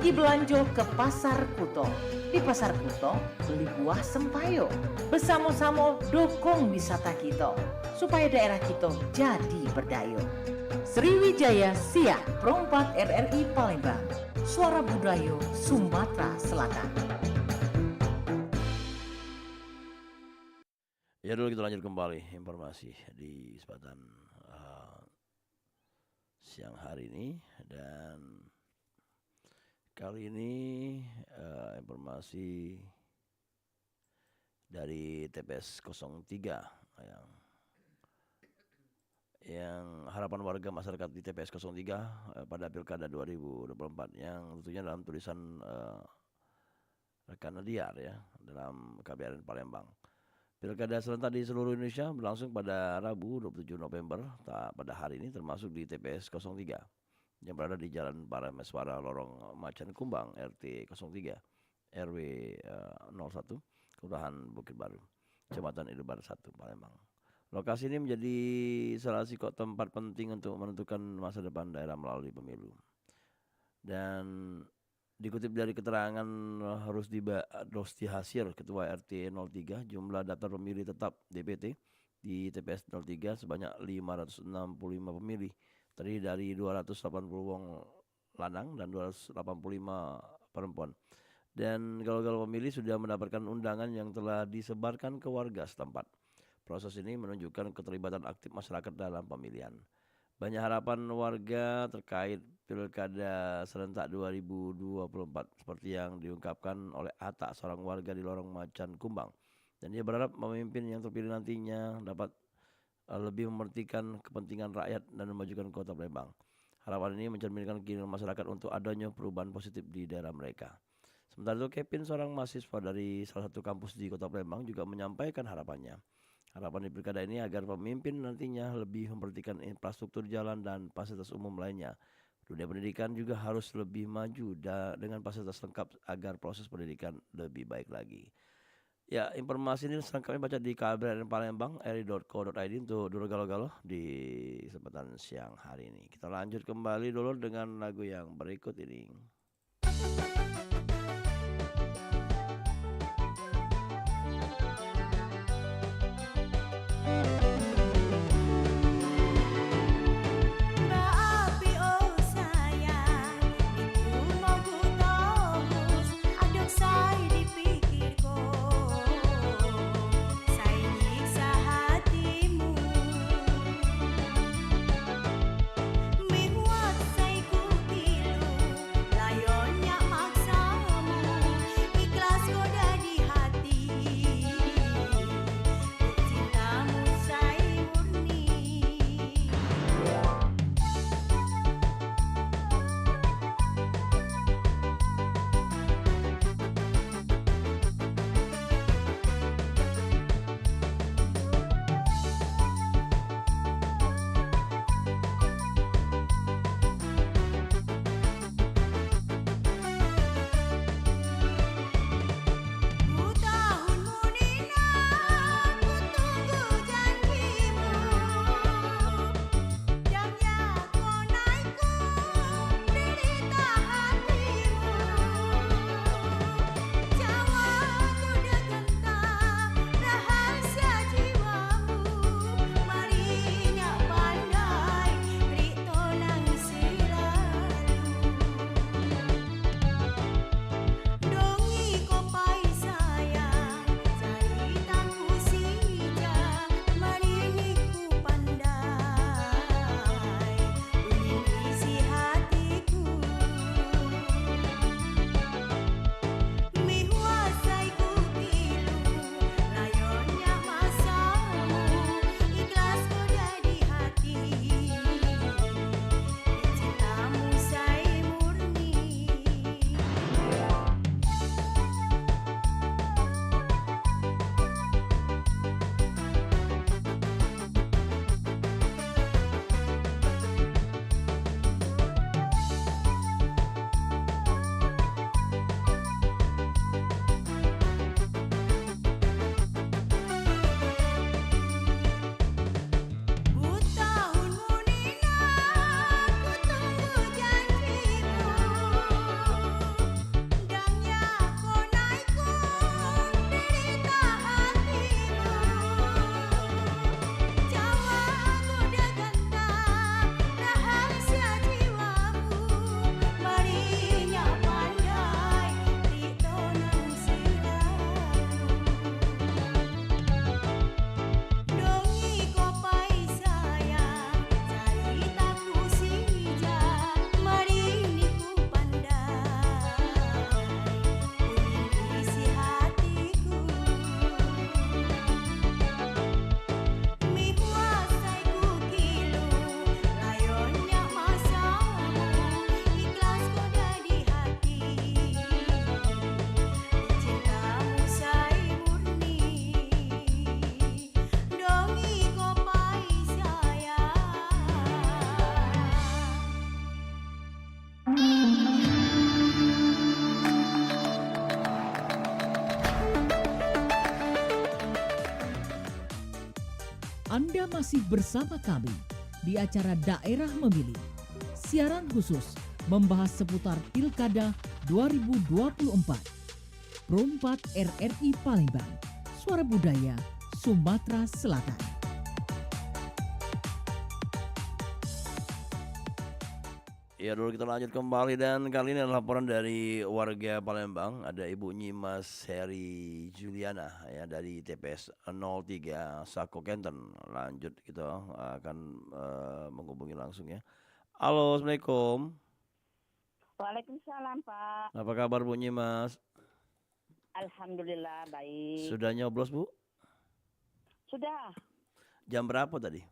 Pergi belanja ke Pasar Kuto. Di Pasar Kuto, beli buah sempayo. Bersama-sama dukung wisata kita, supaya daerah kita jadi berdaya. Sriwijaya Siak, Perompak RRI Palembang. Suara Budaya Sumatera Selatan. Ya dulu kita lanjut kembali informasi di kesempatan siang hari ini, dan kali ini informasi dari TPS 03 yang harapan warga masyarakat di TPS 03 pada Pilkada 2024 yang tentunya dalam tulisan rekan Liar ya dalam KBRN Palembang. Pilkada serentak di seluruh Indonesia berlangsung pada Rabu 27 November pada hari ini, termasuk di TPS 03 yang berada di Jalan Parameswara Lorong Macan Kumbang RT 03 RW 01 Kelurahan Bukit Baru, Kecamatan Ilebar 1 Palembang. Lokasi ini menjadi salah satu tempat penting untuk menentukan masa depan daerah melalui pemilu. Dan dikutip dari keterangan Rosti Hasir, Ketua RT 03, jumlah daftar pemilih tetap DPT di TPS 03 sebanyak 565 pemilih, terdiri dari 280 wong lanang dan 285 perempuan. Dan galau-galau pemilih sudah mendapatkan undangan yang telah disebarkan ke warga setempat. Proses ini menunjukkan keterlibatan aktif masyarakat dalam pemilihan. Banyak harapan warga terkait Pilkada serentak 2024 seperti yang diungkapkan oleh Atta, seorang warga di Lorong Macan Kumbang. Dan dia berharap pemimpin yang terpilih nantinya dapat lebih mementingkan kepentingan rakyat dan memajukan Kota Palembang. Harapan ini mencerminkan keinginan masyarakat untuk adanya perubahan positif di daerah mereka. Sementara itu Kevin, seorang mahasiswa dari salah satu kampus di Kota Palembang, juga menyampaikan harapannya. Harapan di pilkada ini agar pemimpin nantinya lebih memperhatikan infrastruktur jalan dan fasilitas umum lainnya. Dunia pendidikan juga harus lebih maju dengan fasilitas lengkap agar proses pendidikan lebih baik lagi. Ya, informasi ini selengkapnya baca di KBRN Palembang, ri.co.id untuk dulu galau-galau di kesempatan siang hari ini. Kita lanjut kembali dulu dengan lagu yang berikut ini. Maksa Anda masih bersama kami di acara Daerah Memilih. Siaran khusus membahas seputar Pilkada 2024. Pro 4 RRI Palembang, Suara Budaya, Sumatera Selatan. Ya dulu kita lanjut kembali dan kali ini adalah laporan dari warga Palembang. Ada Ibu Nyimas Heri Juliana ya dari TPS 03 Sako Kenten. Lanjut kita akan menghubungi langsung ya. Halo, Assalamualaikum. Waalaikumsalam, Pak. Apa kabar Bu Nyimas? Alhamdulillah baik. Sudah nyoblos Bu? Sudah. Jam berapa tadi?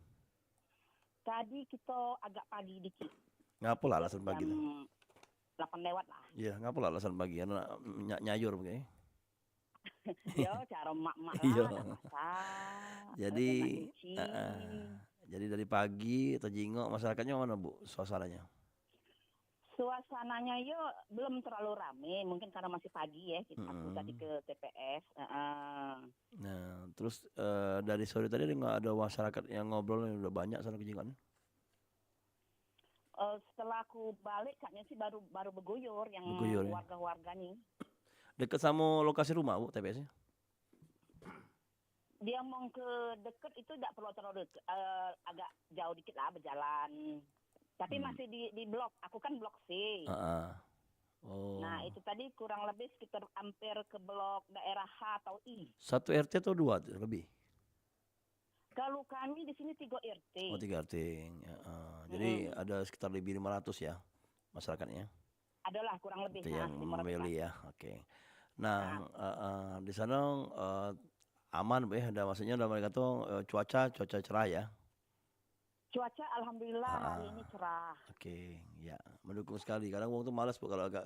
Tadi kita agak pagi dikit. Ngapa lah alasan pagi? Jam 8 lewat lah. Iya, ngapa lah alasan pagi? Karena nyayur begini. Yo, cara mak-mak Iya. lah. Masak. Jadi, terus nyuci. jadi dari pagi terjingok masyarakatnya mana Bu suasananya? Suasananya yo belum terlalu rame, mungkin karena masih pagi ya. Aku tadi ke TPS. Nah, terus dari sore tadi nggak ada masyarakat yang ngobrol yang udah banyak sana kejingan? Setelah aku balik kayaknya sih baru berguyur yang Berguyur, ya? warga-warga nih. Dekat sama lokasi rumah Bu TPS-nya? Dia mau ke deket itu tidak perlu terlalu deket, agak jauh dikit lah berjalan. Tapi masih di blok. Aku kan blok C. Oh. Nah itu tadi kurang lebih sekitar hampir ke blok daerah H atau I. 1 RT atau 2 lebih? Kalau kami di sini 3 RT. Oh 3 RT. Ya, jadi ada sekitar lebih 500 ya masyarakatnya. Adalah kurang lebih. Itu yang 500 memilih ya. Oke. Nah, di sana aman Bu ya. Ada maksudnya dalam mereka tuh cuaca cerah ya. Cuaca alhamdulillah hari ini cerah. Oke, ya mendukung sekali. Kadang wong tuh malas Bu kalau agak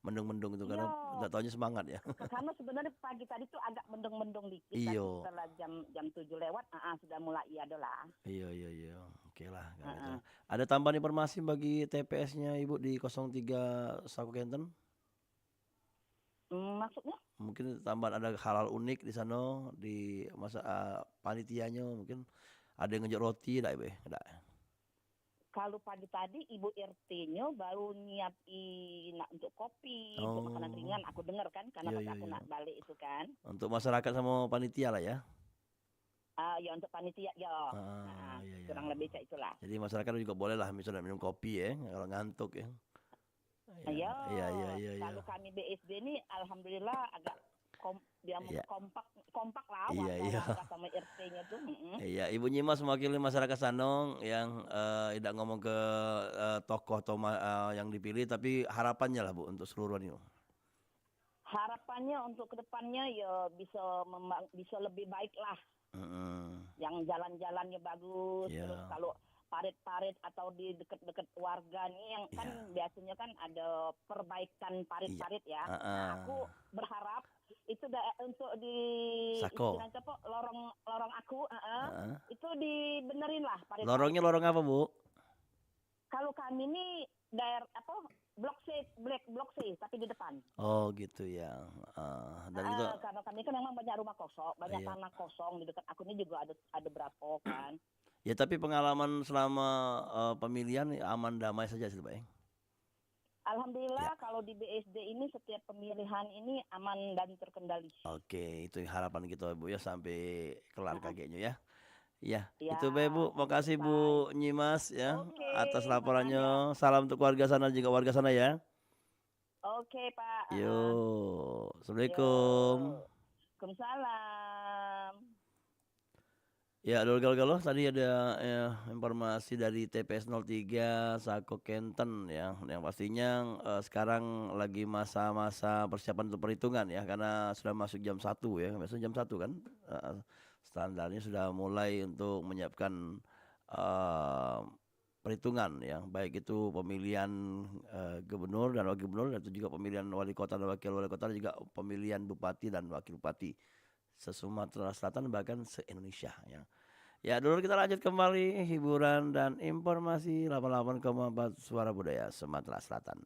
mendung-mendung itu karena nggak taunya semangat ya. Karena sebenarnya pagi tadi tuh agak mendung-mendung dikit. Iyo. Tapi setelah jam 7 lewat, sudah mulai adalah. Iya. Oke lah. Gitu. Ada tambahan informasi bagi TPS-nya Ibu di 03 Sako Kenten? Maksudnya? Mungkin tambahan ada hal-hal unik di sana di masa panitianya mungkin ada yang ngejak roti enggak Ibu? Enggak. Kalau pagi tadi Ibu RT-nya baru nyiapin untuk kopi, untuk makanan ringan. Aku dengar kan, karena pas aku nak balik itu kan. Untuk masyarakat sama panitia lah ya? Ya untuk panitia ya. Kurang lebih kayak itulah. Jadi masyarakat juga boleh lah misalnya minum kopi ya, kalau ngantuk ya. Iya. Iya. Kalau kami BSD ini alhamdulillah agak kompak lah Iya. warga sama RT-nya tuh. Iya, Ibu Nyimas mewakili masyarakat Sanong yang tidak ngomong ke tokoh atau yang dipilih, tapi harapannya lah Bu untuk seluruh ini. Harapannya untuk kedepannya ya bisa lebih baik lah. Yang jalan-jalannya bagus, terus kalau parit-parit atau di dekat-dekat warga nih yang kan biasanya kan ada perbaikan parit-parit ya. Nah, aku berharap itu untuk di istilahnya apa lorong aku itu dibenerin lah parit. Lorongnya lorong apa Bu? Kalau kami ini daerah blok C tapi di depan. Oh gitu ya. Dan itu karena kami kan memang banyak rumah kosong, banyak tanah kosong di dekat aku ini juga ada berapa kan. Ya tapi pengalaman selama pemilihan aman damai saja sih Pak ya? Alhamdulillah kalau di BSD ini setiap pemilihan ini aman dan terkendali. Oke, itu harapan kita Bu ya sampai kelar kageknya ya. Ya, itu baik Bu. Makasih Bu Nyimas ya atas laporannya. Salam untuk warga sana juga warga sana ya. Oke Pak. Yo, Assalamualaikum. Waalaikumsalam. Ya, galuh tadi ada informasi dari TPS 03 Sako Kenten ya, yang pastinya sekarang lagi masa-masa persiapan untuk perhitungan ya, karena sudah masuk jam 1 ya, biasanya jam 1 kan, standarnya sudah mulai untuk menyiapkan perhitungan ya, baik itu pemilihan gubernur dan wakil gubernur, dan itu juga pemilihan wali kota dan wakil wali kota, dan juga pemilihan bupati dan wakil bupati se-Sumatera Selatan bahkan se-Indonesia ya. Ya, dulu kita lanjut kembali hiburan dan informasi 88,4 Suara Budaya Sumatera Selatan.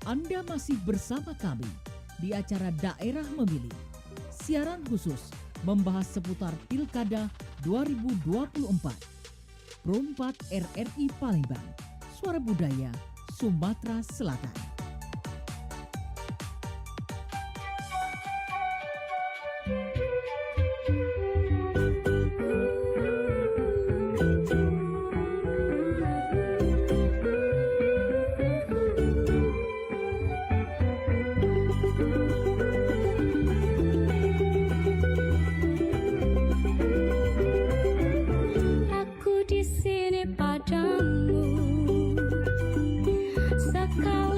Anda masih bersama kami di acara Daerah Memilih. Siaran khusus membahas seputar Pilkada 2024. Pro 4 RRI Palembang, Suara Budaya, Sumatera Selatan. Aku di sini padamu, sekali